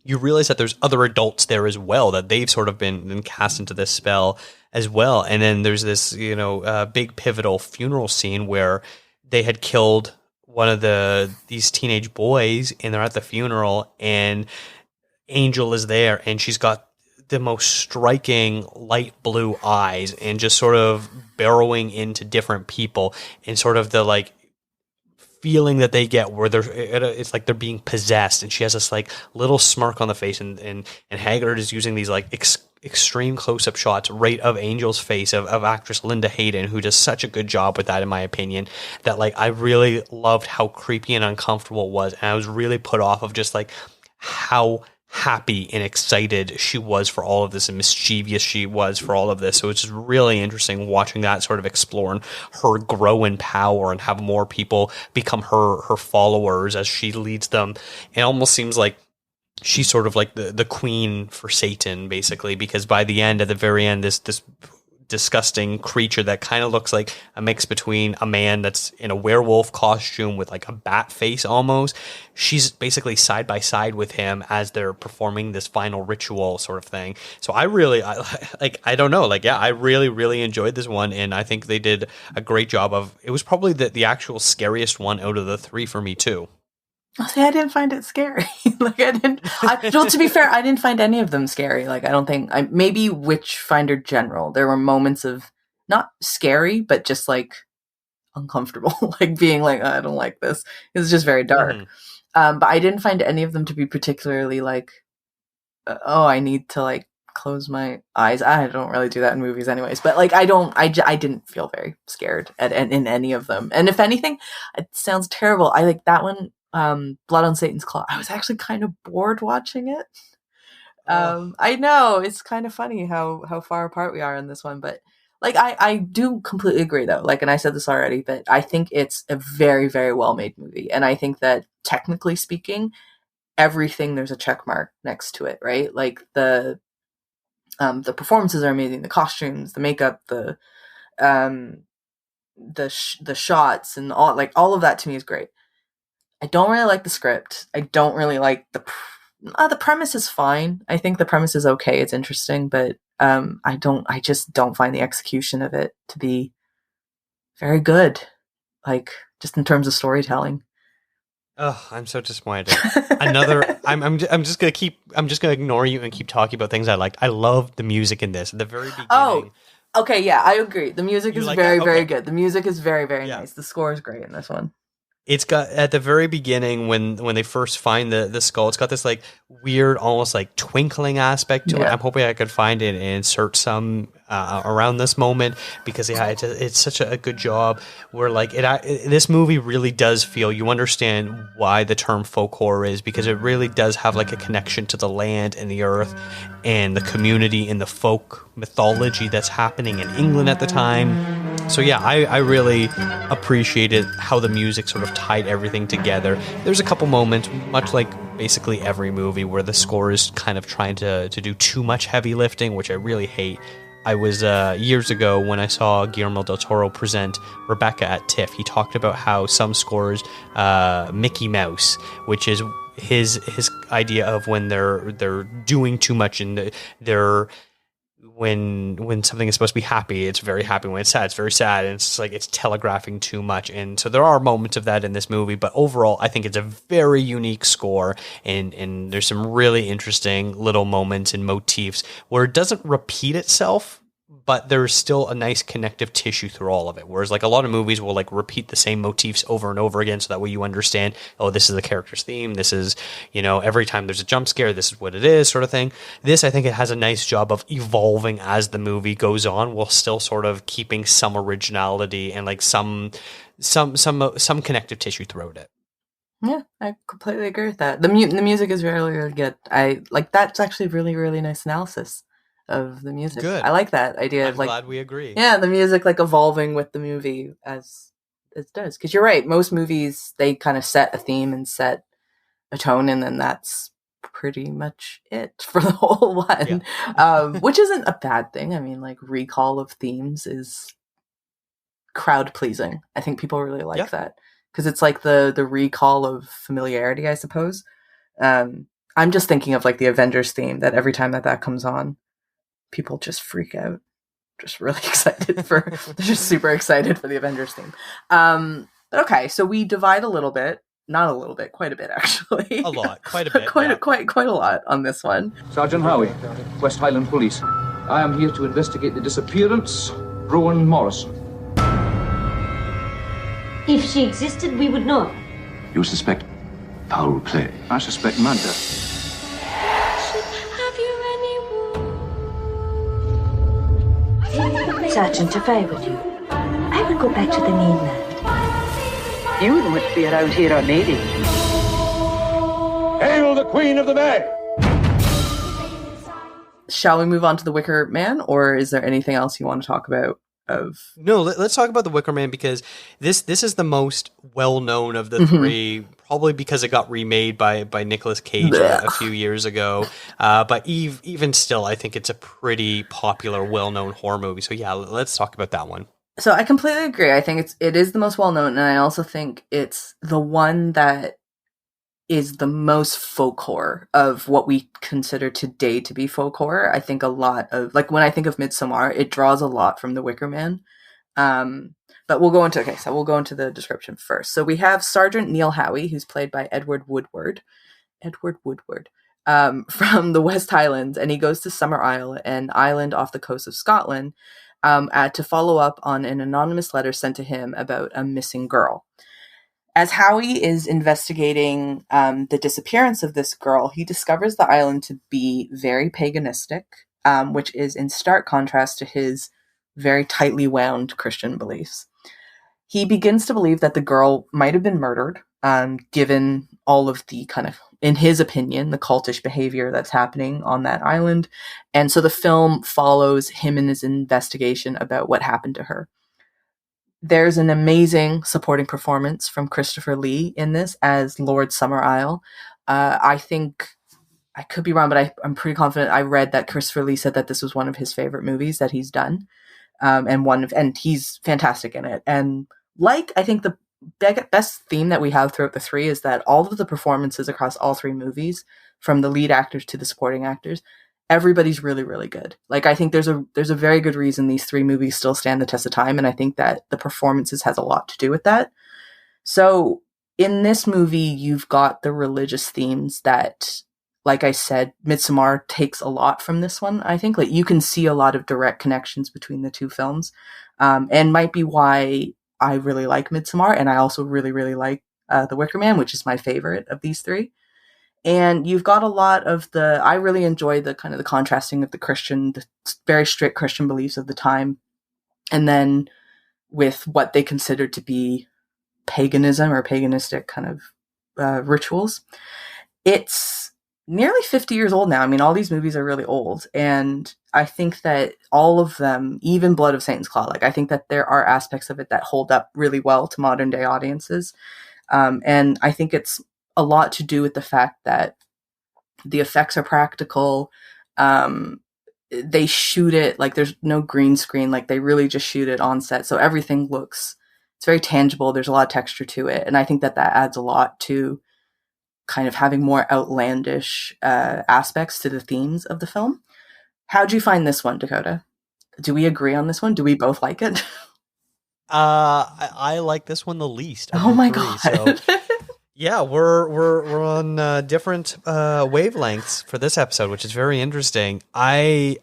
you realize that there's other adults there as well, that they've sort of been cast into this spell as well. And then there's this, big pivotal funeral scene where they had killed one of these teenage boys, and they're at the funeral, and Angel is there, and she's got the most striking light blue eyes, and just sort of burrowing into different people, and sort of the like feeling that they get where it's like they're being possessed, and she has this like little smirk on the face, and Haggard is using these like extreme close-up shots right of Angel's face of actress Linda Hayden, who does such a good job with that, in my opinion, that like I really loved how creepy and uncomfortable it was, and I was really put off of just like how happy and excited she was for all of this, and mischievous she was for all of this. So it's just really interesting watching that sort of explore and her grow in power and have more people become her followers as she leads them. It almost seems like she's sort of like the queen for Satan, basically, because by the end, at the very end, this disgusting creature that kind of looks like a mix between a man that's in a werewolf costume with like a bat face almost. She's basically side by side with him as they're performing this final ritual sort of thing. So I really really enjoyed this one, and I think they did a great job of, it was probably the actual scariest one out of the three for me too. See, I didn't find it scary. To be fair, I didn't find any of them scary. Like, I don't think, maybe Witchfinder General, there were moments of not scary, but just like uncomfortable, like being like, oh, I don't like this. It was just very dark. Mm-hmm. But I didn't find any of them to be particularly like, I need to like close my eyes. I don't really do that in movies anyways, but like, I didn't feel very scared in any of them. And if anything, it sounds terrible. I like that one. Blood on Satan's Claw. I was actually kind of bored watching it. I know, it's kind of funny how far apart we are in this one, but like I do completely agree though. Like, and I said this already, but I think it's a very, very well made movie, and I think that technically speaking, everything, there's a check mark next to it, right? Like the performances are amazing, the costumes, the makeup, the shots, and all of that to me is great. I don't really like the script. I don't really like the premise is fine. I think the premise is okay. It's interesting, but I just don't find the execution of it to be very good. Like, just in terms of storytelling. Oh, I'm so disappointed. I'm just gonna ignore you and keep talking about things I liked. I love the music in this. At the very beginning, Okay, yeah, I agree. The music is like very, that? very Okay. good. The music is very, very Yeah. nice. The score is great in this one. It's got at the very beginning when they first find the skull, it's got this like weird, almost like twinkling aspect to it. Yeah. I'm hoping I could find it and insert some around this moment because it's such a good job where like this movie really does feel you understand why the term folk horror is, because it really does have like a connection to the land and the earth and the community and the folk mythology that's happening in England at the time. So yeah, I really appreciated how the music sort of tied everything together. There's a couple moments, much like basically every movie, where the score is kind of trying to do too much heavy lifting, which I really hate. I was years ago when I saw Guillermo del Toro present Rebecca at TIFF. He talked about how some scores, Mickey Mouse, which is his idea of when they're doing too much and they're when something is supposed to be happy, it's very happy. When it's sad, it's very sad. And it's like it's telegraphing too much. And so there are moments of that in this movie, but overall, I think it's a very unique score. And there's some really interesting little moments and motifs where it doesn't repeat itself, but there's still a nice connective tissue through all of it. Whereas like a lot of movies will like repeat the same motifs over and over again. So that way you understand, oh, this is the character's theme. This is, every time there's a jump scare, this is what it is, sort of thing. This, I think it has a nice job of evolving as the movie goes on, while still sort of keeping some originality and like some connective tissue throughout it. Yeah, I completely agree with that. The music is really, really good. I like that's actually really, really nice analysis of the music. Good. I like that idea. I'm of like, glad we agree. Yeah, the music like evolving with the movie as it does. Because you're right, most movies they kind of set a theme and set a tone, and then that's pretty much it for the whole one. Yeah. Which isn't a bad thing. I mean, like recall of themes is crowd pleasing. I think people really like that because it's like the recall of familiarity, I suppose. I'm just thinking of like the Avengers theme that every time that comes on, people just freak out. Just really excited they're just super excited for the Avengers theme. But okay, so we divide a little bit, not a little bit, quite a bit actually. A lot, quite a bit. quite a lot on this one. Sergeant Howie, West Highland Police. I am here to investigate the disappearance of Rowan Morrison. If she existed, we would know. You suspect foul play? I suspect murder. Sergeant, if I were you, I would go back to the mainland. You wouldn't want to be around here on lady. Hail the Queen of the May! Shall we move on to the Wicker Man, or is there anything else you want to talk about? No, let's talk about the Wicker Man, because this is the most well-known of the three, probably because it got remade by Nicolas Cage a few years ago. But even still, I think it's a pretty popular, well-known horror movie. So yeah, let's talk about that one. So I completely agree. I think it is the most well-known, and I also think it's the one that is the most folk horror of what we consider today to be folk horror. I think a lot of, like, when I think of Midsommar, it draws a lot from the Wicker Man. But we'll go into the description first. So we have Sergeant Neil Howie, who's played by Edward Woodward, from the West Highlands, and he goes to Summer Isle, an island off the coast of Scotland, to follow up on an anonymous letter sent to him about a missing girl. As Howie is investigating the disappearance of this girl, he discovers the island to be very paganistic, which is in stark contrast to his very tightly wound Christian beliefs. He begins to believe that the girl might have been murdered, given all of the kind of, in his opinion, the cultish behavior that's happening on that island. And so the film follows him in his investigation about what happened to her. There's an amazing supporting performance from Christopher Lee in this as Lord Summer Isle. I think, I could be wrong, but I'm pretty confident I read that Christopher Lee said that this was one of his favorite movies that he's done. And he's fantastic in it. And like, I think the best theme that we have throughout the three is that all of the performances across all three movies, from the lead actors to the supporting actors, everybody's really, really good. Like, I think there's a very good reason these three movies still stand the test of time, and I think that the performances has a lot to do with that. So in this movie, you've got the religious themes that, like I said, Midsommar takes a lot from this one, I think. Like, you can see a lot of direct connections between the two films, and might be why I really like Midsommar, and I also really, really like The Wicker Man, which is my favorite of these three. And you've got a lot of I really enjoy the kind of the contrasting of the very strict Christian beliefs of the time, and then with what they considered to be paganism or paganistic kind of rituals. It's nearly 50 years old now. I mean, all these movies are really old, and I think that all of them, even Blood of Satan's Claw, like, I think that there are aspects of it that hold up really well to modern day audiences. And I think it's a lot to do with the fact that the effects are practical. They shoot it, like, there's no green screen, like, they really just shoot it on set. So everything it's very tangible. There's a lot of texture to it. And I think that adds a lot to kind of having more outlandish aspects to the themes of the film. How'd you find this one, Dakota? Do we agree on this one? Do we both like it? I like this one the least. Oh my god! So, yeah, we're on different wavelengths for this episode, which is very interesting. I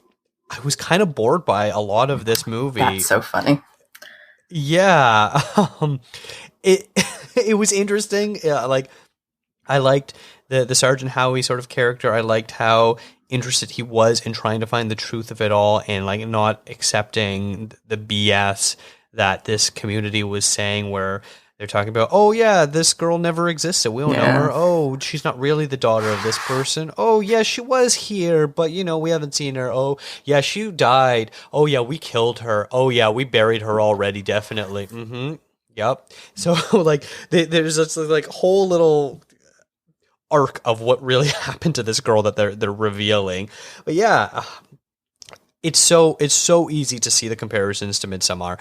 was kind of bored by a lot of this movie. That's so funny. Yeah, it was interesting. Like, I liked the Sergeant Howie sort of character. I liked how interested he was in trying to find the truth of it all, and like not accepting the BS that this community was saying, where they're talking about, oh yeah, this girl never existed. We don't know her. Oh, she's not really the daughter of this person. Oh yeah, she was here, but we haven't seen her. Oh yeah, she died. Oh yeah, we killed her. Oh yeah, we buried her already. Definitely. Mm-hmm. Yep. So like, there's this like whole little arc of what really happened to this girl that they're revealing. But yeah, it's so easy to see the comparisons to Midsommar.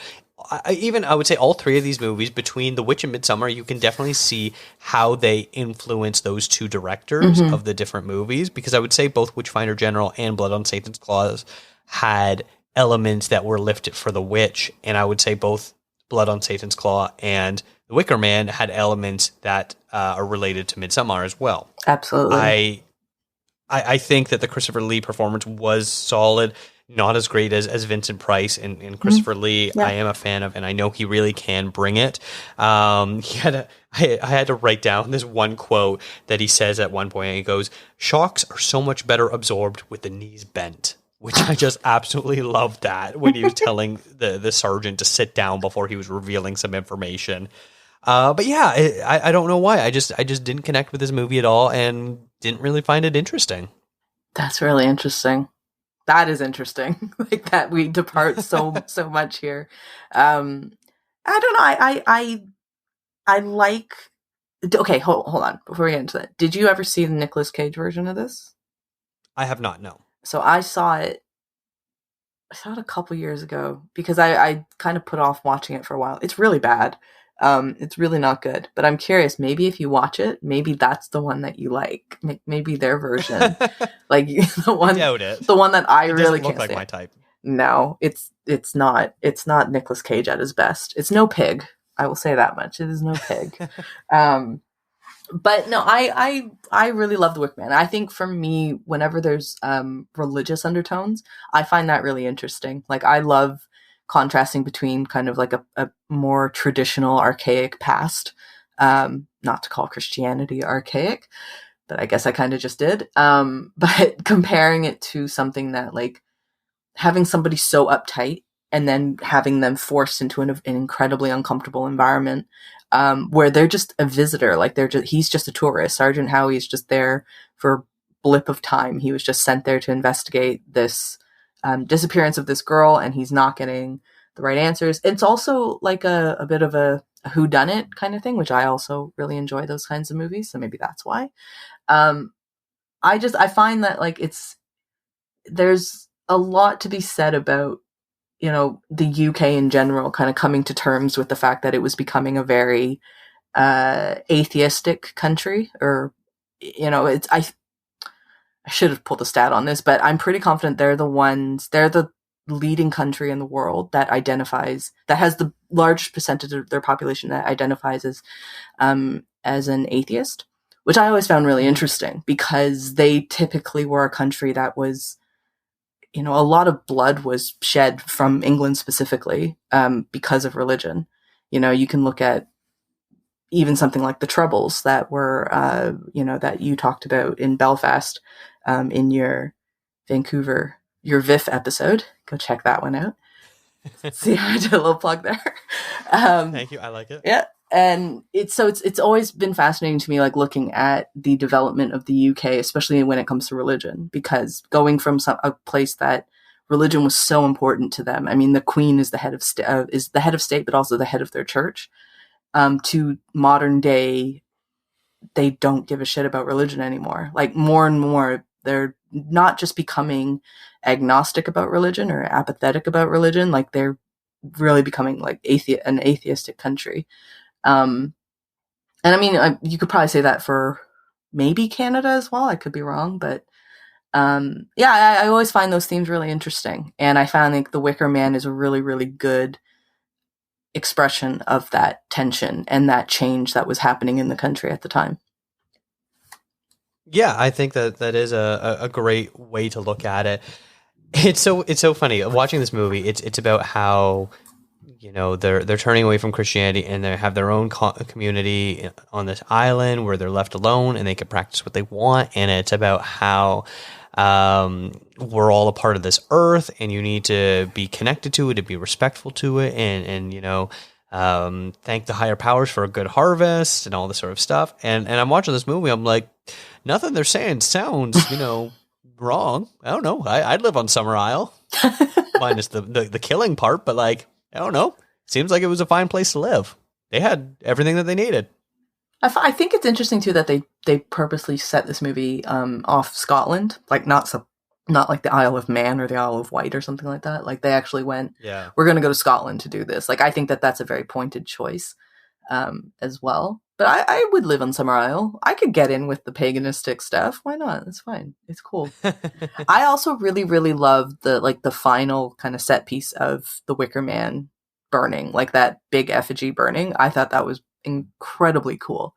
I would say all three of these movies, between The Witch and Midsommar, you can definitely see how they influence those two directors of the different movies, because I would say both Witchfinder General and Blood on Satan's Claws had elements that were lifted for The Witch, and I would say both Blood on Satan's Claw and The Wicker Man had elements that are related to Midsommar as well. Absolutely. I think that the Christopher Lee performance was solid. Not as great as Vincent Price and Christopher Lee. Yeah. I am a fan of, and I know he really can bring it. I had to write down this one quote that he says at one point. He goes, "Shocks are so much better absorbed with the knees bent," which I just absolutely loved that when he was telling the sergeant to sit down before he was revealing some information. But yeah, I don't know why. I just didn't connect with this movie at all and didn't really find it interesting. That's really interesting. That is interesting. Like, that we depart so much here. I don't know. I like. Okay, hold on before we get into that. Did you ever see the Nicolas Cage version of this? I have not. No. So I saw it a couple years ago because I kind of put off watching it for a while. It's really bad. It's really not good. But I'm curious. Maybe if you watch it, maybe that's the one that you like. Maybe their version, like the one, the one that I really can't look like stand. My type. No, it's not. It's not Nicolas Cage at his best. It's no Pig. I will say that much. It is no Pig. But no, I really love The Wicker Man. I think for me, whenever there's religious undertones, I find that really interesting. Like, I love contrasting between kind of like a more traditional, archaic past. Not to call Christianity archaic, but I guess I kind of just did. But comparing it to something that, like, having somebody so uptight and then having them forced into an incredibly uncomfortable environment, where they're just a visitor. Like, he's just a tourist. Sergeant Howie's just there for a blip of time. He was just sent there to investigate this disappearance of this girl, and he's not getting the right answers. It's also like a bit of a whodunit kind of thing, which I also really enjoy those kinds of movies. So maybe that's why. I find that, like, there's a lot to be said about, the UK in general kind of coming to terms with the fact that it was becoming a very atheistic country, or, I should have pulled a stat on this, but I'm pretty confident they're the leading country in the world that has the largest percentage of their population that identifies as an atheist, which I always found really interesting because they typically were a country that was, a lot of blood was shed from England specifically because of religion. You can look at even something like the Troubles that were, that you talked about in Belfast in your VIF episode. Go check that one out. See, I did a little plug there. Thank you. I like it. Yeah. And it's always been fascinating to me, like looking at the development of the UK, especially when it comes to religion, because going from a place that religion was so important to them. I mean, the Queen is the head of state, but also the head of their church. To modern day, they don't give a shit about religion anymore. Like more and more, they're not just becoming agnostic about religion or apathetic about religion. Like they're really becoming like an atheistic country. And I mean, you could probably say that for maybe Canada as well. I could be wrong, but I always find those themes really interesting. And I found like The Wicker Man is a really, really good expression of that tension and that change that was happening in the country at the time. Yeah, I think that is a great way to look at it. It's so funny watching this movie. It's about how they're turning away from Christianity and they have their own community on this island where they're left alone and they can practice what they want. And it's about how we're all a part of this earth and you need to be connected to it and be respectful to it and thank the higher powers for a good harvest and all this sort of stuff. And I'm watching this movie. I'm like, nothing they're saying sounds, wrong. I don't know. I'd live on Summer Isle minus the killing part, but like, I don't know. Seems like it was a fine place to live. They had everything that they needed. I think it's interesting too that they purposely set this movie off Scotland, like not like the Isle of Man or the Isle of Wight or something like that. Like they actually went, we're going to go to Scotland to do this. Like I think that's a very pointed choice as well. But I would live on Summer Isle. I could get in with the paganistic stuff. Why not? It's fine. It's cool. I also really, really love the final kind of set piece of the Wicker Man burning, like that big effigy burning. I thought that was incredibly cool.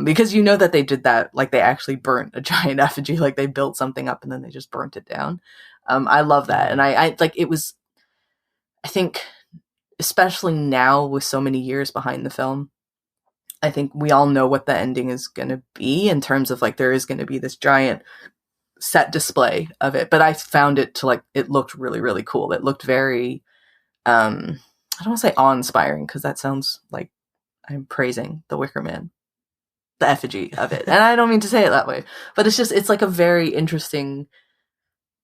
Because that they did that, like they actually burnt a giant effigy, like they built something up and then they just burnt it down. I love that. And I like it was, I think, especially now with so many years behind the film, I think we all know what the ending is going to be in terms of like there is going to be this giant set display of it. But I found it it looked really, really cool. It looked very, I don't want to say awe-inspiring because that sounds like I'm praising the Wicker Man, the effigy of it. And I don't mean to say it that way, but it's like a very interesting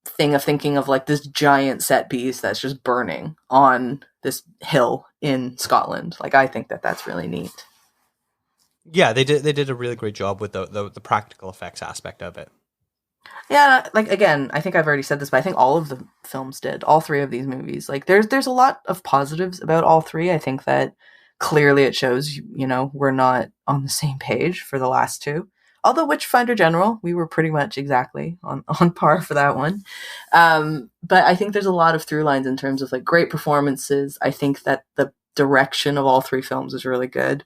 thing of thinking of like this giant set piece that's just burning on this hill in Scotland. Like I think that's really neat. Yeah, they did a really great job with the practical effects aspect of it. Yeah, like again, I think I've already said this, but I think all of the films did, all three of these movies. Like there's a lot of positives about all three. I think that clearly it shows, we're not on the same page for the last two. Although Witchfinder General, we were pretty much exactly on par for that one. But I think there's a lot of through lines in terms of like great performances. I think that the direction of all three films is really good.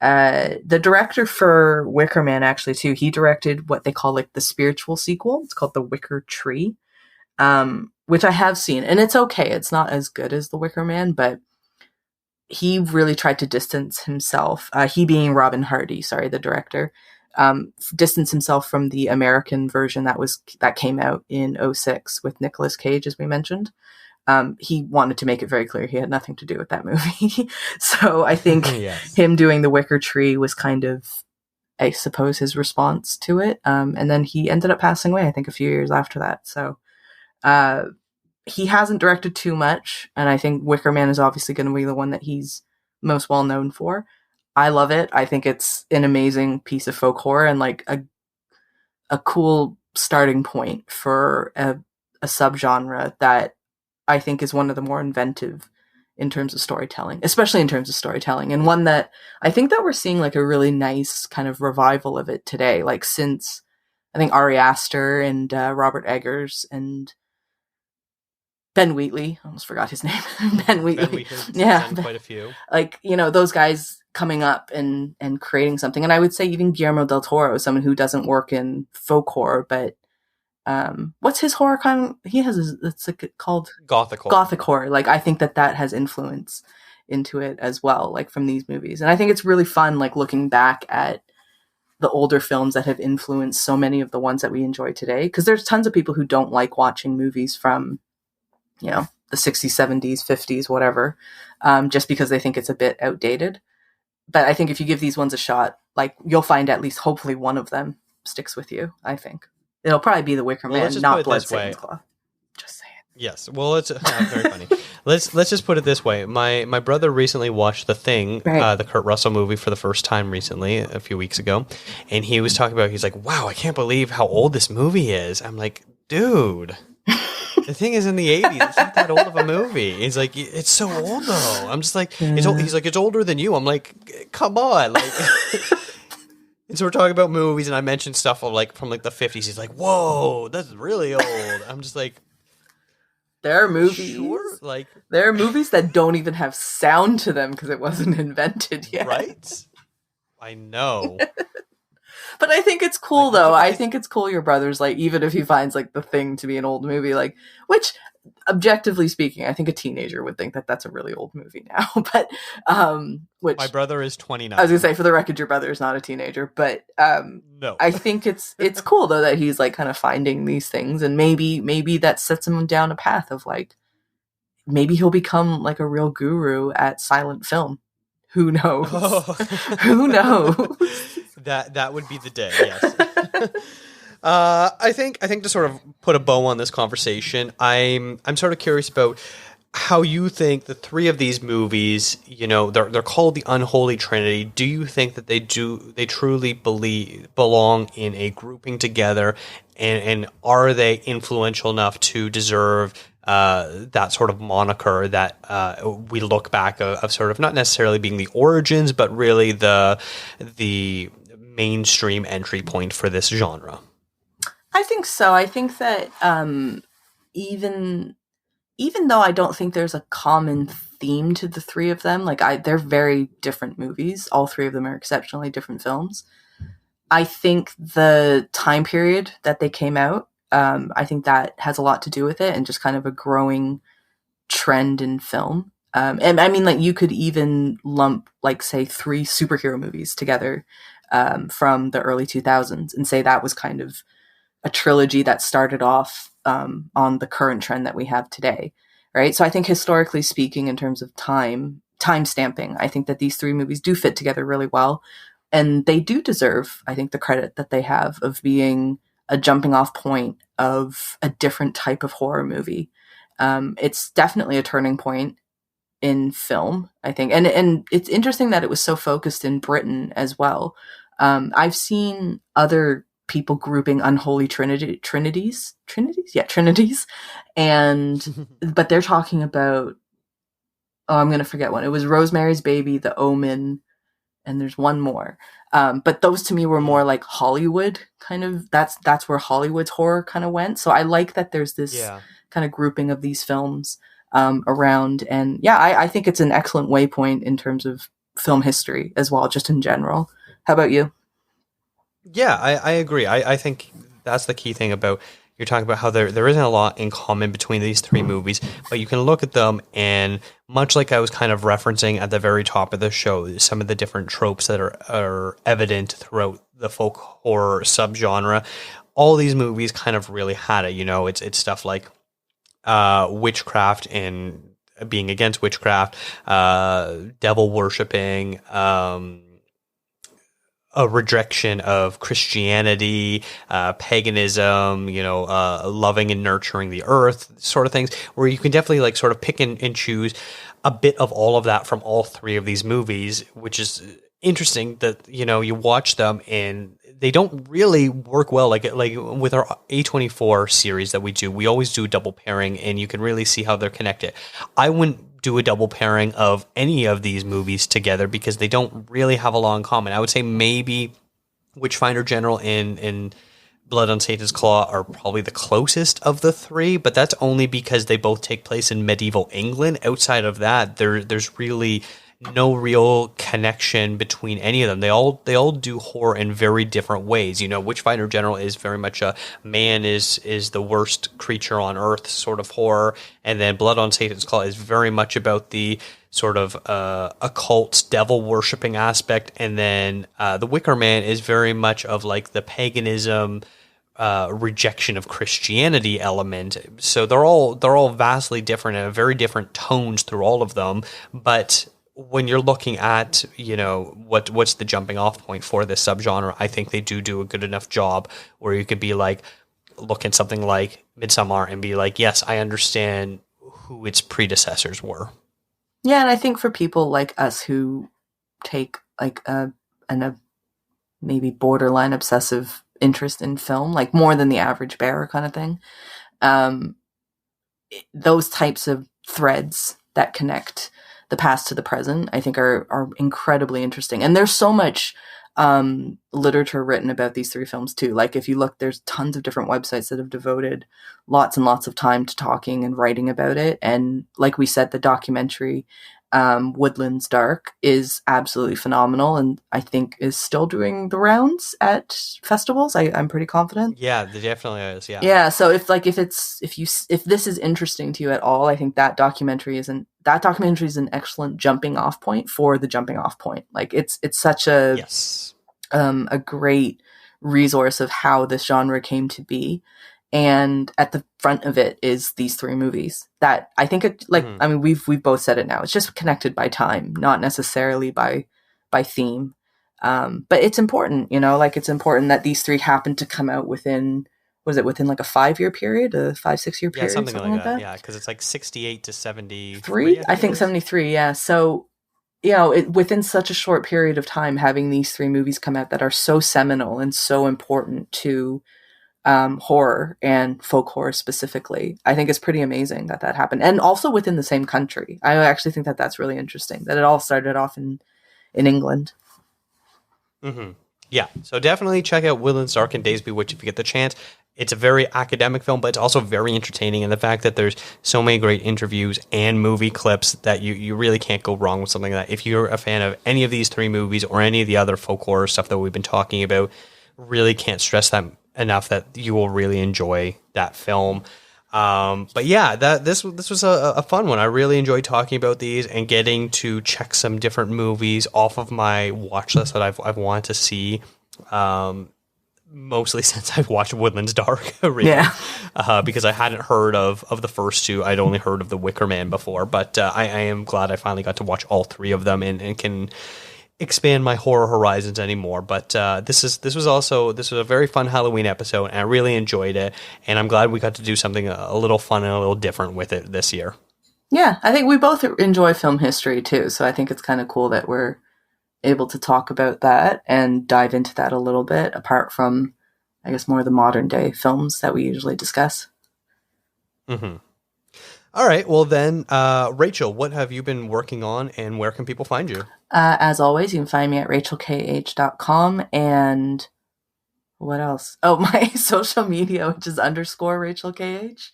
The director for Wicker Man actually too, he directed what they call like the spiritual sequel. It's called The Wicker Tree, which I have seen, and it's okay. It's not as good as The Wicker Man, but he really tried to distance himself, he being Robin Hardy, the director, distance himself from the American version that came out in 2006 with Nicolas Cage, as we mentioned. He wanted to make it very clear he had nothing to do with that movie. So I think him doing The Wicker Tree was kind of, I suppose, his response to it. And then he ended up passing away, I think, a few years after that. So he hasn't directed too much, and I think Wicker Man is obviously going to be the one that he's most well known for. I love it. I think it's an amazing piece of folk horror and like a cool starting point for a subgenre that I think is one of the more inventive in terms of storytelling, especially in terms of storytelling, and one that I think that we're seeing like a really nice kind of revival of it today. Like since I think Ari Aster and Robert Eggers and Ben Wheatley, I almost forgot his name. Ben Wheatley. Yeah. Quite a few. Like, those guys coming up and creating something. And I would say even Guillermo del Toro, someone who doesn't work in folk horror, but what's his horror kind? He has it's like called Gothic horror. Gothic horror. Like I think that has influence into it as well, like from these movies. And I think it's really fun, like looking back at the older films that have influenced so many of the ones that we enjoy today. Because there's tons of people who don't like watching movies from, you know, the 60s, 70s, 50s, whatever, just because they think it's a bit outdated. But I think if you give these ones a shot, like you'll find at least hopefully one of them sticks with you. I think it'll probably be the Wicker Man, not Blood Satan's Claw. Just saying. Yes. Well, it's very funny. Let's just put it this way. My brother recently watched The Thing, the Kurt Russell movie, for the first time recently, a few weeks ago, and he was talking about. He's like, "Wow, I can't believe how old this movie is." I'm like, "Dude." The Thing is in the 80s. It's not that old of a movie. He's like, it's so old though. I'm just like, it's old. He's like, it's older than you. I'm like, come on. Like, and so we're talking about movies, and I mentioned stuff from like the 50s. He's like, whoa, that's really old. I'm just like, there are movies. Sure. Like, there are movies that don't even have sound to them because it wasn't invented yet. Right? I know. But I think it's cool, though. I think it's cool your brother's, like, even if he finds, like, The Thing to be an old movie, like, which, objectively speaking, I think a teenager would think that that's a really old movie now. But, which... My brother is 29. I was going to say, for the record, your brother is not a teenager. But, no. I think it's cool, though, that he's, like, kind of finding these things. And maybe that sets him down a path of, like, maybe he'll become, like, a real guru at silent film. Who knows? Oh. Who knows? That would be the day, yes. I think to sort of put a bow on this conversation, I'm sort of curious about how you think the three of these movies, you know, they're called the Unholy Trinity. Do you think that they truly belong in a grouping together, and are they influential enough to deserve that sort of moniker that we look back of sort of not necessarily being the origins, but really the mainstream entry point for this genre? I think so. I think that even though I don't think there's a common theme to the three of them, like they're very different movies. All three of them are exceptionally different films. I think the time period that they came out, I think that has a lot to do with it, and just kind of a growing trend in film. And I mean, like, you could even lump, like, say, 3 superhero movies together from the early 2000s and say that was kind of a trilogy that started off on the current trend that we have today, right? So I think historically speaking, in terms of time stamping, I think that these 3 movies do fit together really well, and they do deserve, I think, the credit that they have of being a jumping off point of a different type of horror movie. It's definitely a turning point in film, I think. And it's interesting that it was so focused in Britain as well. I've seen other people grouping Unholy Trinities. And, but they're talking about, I'm going to forget one. It was Rosemary's Baby, The Omen, and there's one more. But those to me were more like Hollywood kind of, that's where Hollywood's horror kind of went. So I like that there's this kind of grouping of these films around. And yeah, I think it's an excellent waypoint in terms of film history as well, just in general. How about you? Yeah, I agree. I think that's the key thing about, you're talking about how there isn't a lot in common between these 3 movies, but you can look at them, and much like I was kind of referencing at the very top of the show, some of the different tropes that are evident throughout the folk horror subgenre, all these movies kind of really had it. You know, it's stuff like witchcraft and being against witchcraft, devil worshipping, a rejection of Christianity, paganism, you know, loving and nurturing the earth, sort of things, where you can definitely like sort of pick and choose a bit of all of that from all 3 of these movies, which is interesting that, you know, you watch them and they don't really work well. Like with our A24 series that we do, we always do double pairing, and you can really see how they're connected. I wouldn't do a double pairing of any of these movies together because they don't really have a lot in common. I would say maybe Witchfinder General and Blood on Satan's Claw are probably the closest of the 3, but that's only because they both take place in medieval England. Outside of that, there's really no real connection between any of them. They all do horror in very different ways. You know, Witchfinder General is very much a man is the worst creature on earth sort of horror, and then Blood on Satan's Claw is very much about the sort of occult devil worshipping aspect, and then the Wicker Man is very much of like the paganism, rejection of Christianity element. So they're all vastly different and very different tones through all of them. But when you're looking at, you know, what's the jumping off point for this subgenre, I think they do a good enough job where you could be like, look at something like Midsommar and be like, yes, I understand who its predecessors were. Yeah, and I think for people like us who take like a maybe borderline obsessive interest in film, like more than the average bear kind of thing, those types of threads that connect the past to the present, I think are incredibly interesting. And there's so much literature written about these three films too. Like if you look, there's tons of different websites that have devoted lots and lots of time to talking and writing about it. And like we said, the documentary Woodlands Dark is absolutely phenomenal, and I think is still doing the rounds at festivals. I'm pretty confident. Yeah, there definitely is. Yeah. Yeah. So if this is interesting to you at all, I think that documentary is an excellent jumping off point for the jumping off point. Like it's such a a great resource of how this genre came to be. And at the front of it is these three movies that I think I mean, we've both said it now. It's just connected by time, not necessarily by theme. But it's important, you know, like it's important that these three happen to come out within like a 5-year period, a 5-6 year period? Yeah, something like that. Yeah. Cause it's like 68 to 73. I think 73. Yeah. So, you know, within such a short period of time, having these three movies come out that are so seminal and so important to horror and folk horror specifically, I think it's pretty amazing that happened, and also within the same country. I actually think that that's really interesting that it all started off in England. Mm-hmm. Yeah, so definitely check out Woodlands Dark and Days Bewitched if you get the chance. It's a very academic film, but it's also very entertaining, and the fact that there's so many great interviews and movie clips that you really can't go wrong with something like that. If you're a fan of any of these three movies or any of the other folk horror stuff that we've been talking about, really can't stress that enough that you will really enjoy that film. But yeah, this was a fun one. I really enjoyed talking about these and getting to check some different movies off of my watch list that I've wanted to see. Mostly since I've watched Woodlands Dark, really. Yeah. Because I hadn't heard of the first two. I'd only heard of the Wicker Man before, but I am glad I finally got to watch all three of them and can expand my horror horizons anymore. But this was a very fun Halloween episode, and I really enjoyed it, and I'm glad we got to do something a little fun and a little different with it this year. Yeah, I think we both enjoy film history too, so I think it's kind of cool that we're able to talk about that and dive into that a little bit, apart from, I guess, more of the modern day films that we usually discuss. Mm-hmm. All right. Well, then, Rachel, what have you been working on, and where can people find you? As always, you can find me at rachelkh.com, and what else? Oh, my social media, which is _RachelKH.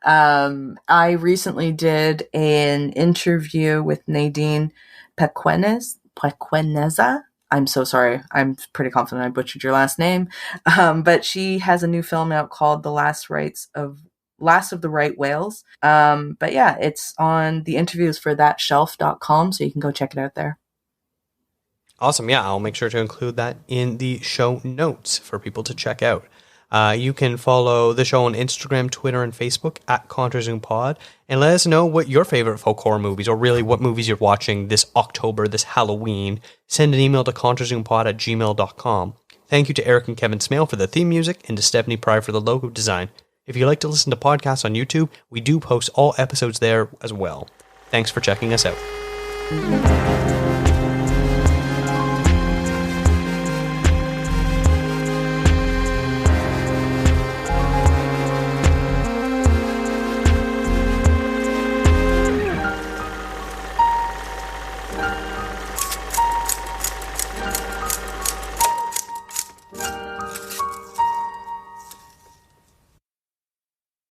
I recently did an interview with Nadine Pequeneza. I'm so sorry. I'm pretty confident I butchered your last name. But she has a new film out called The Last of the Right Whales. But yeah, it's on the interviews for thatshelf.com, so you can go check it out there. Awesome. Yeah, I'll make sure to include that in the show notes for people to check out. You can follow the show on Instagram, Twitter, and Facebook at contrazoompod, and let us know what your favorite folk horror movies, or really what movies you're watching this October, this Halloween. Send an email to contrazoompod@gmail.com. Thank you to Eric and Kevin Smale for the theme music, and to Stephanie Pryor for the logo design. If you like to listen to podcasts on YouTube, we do post all episodes there as well. Thanks for checking us out.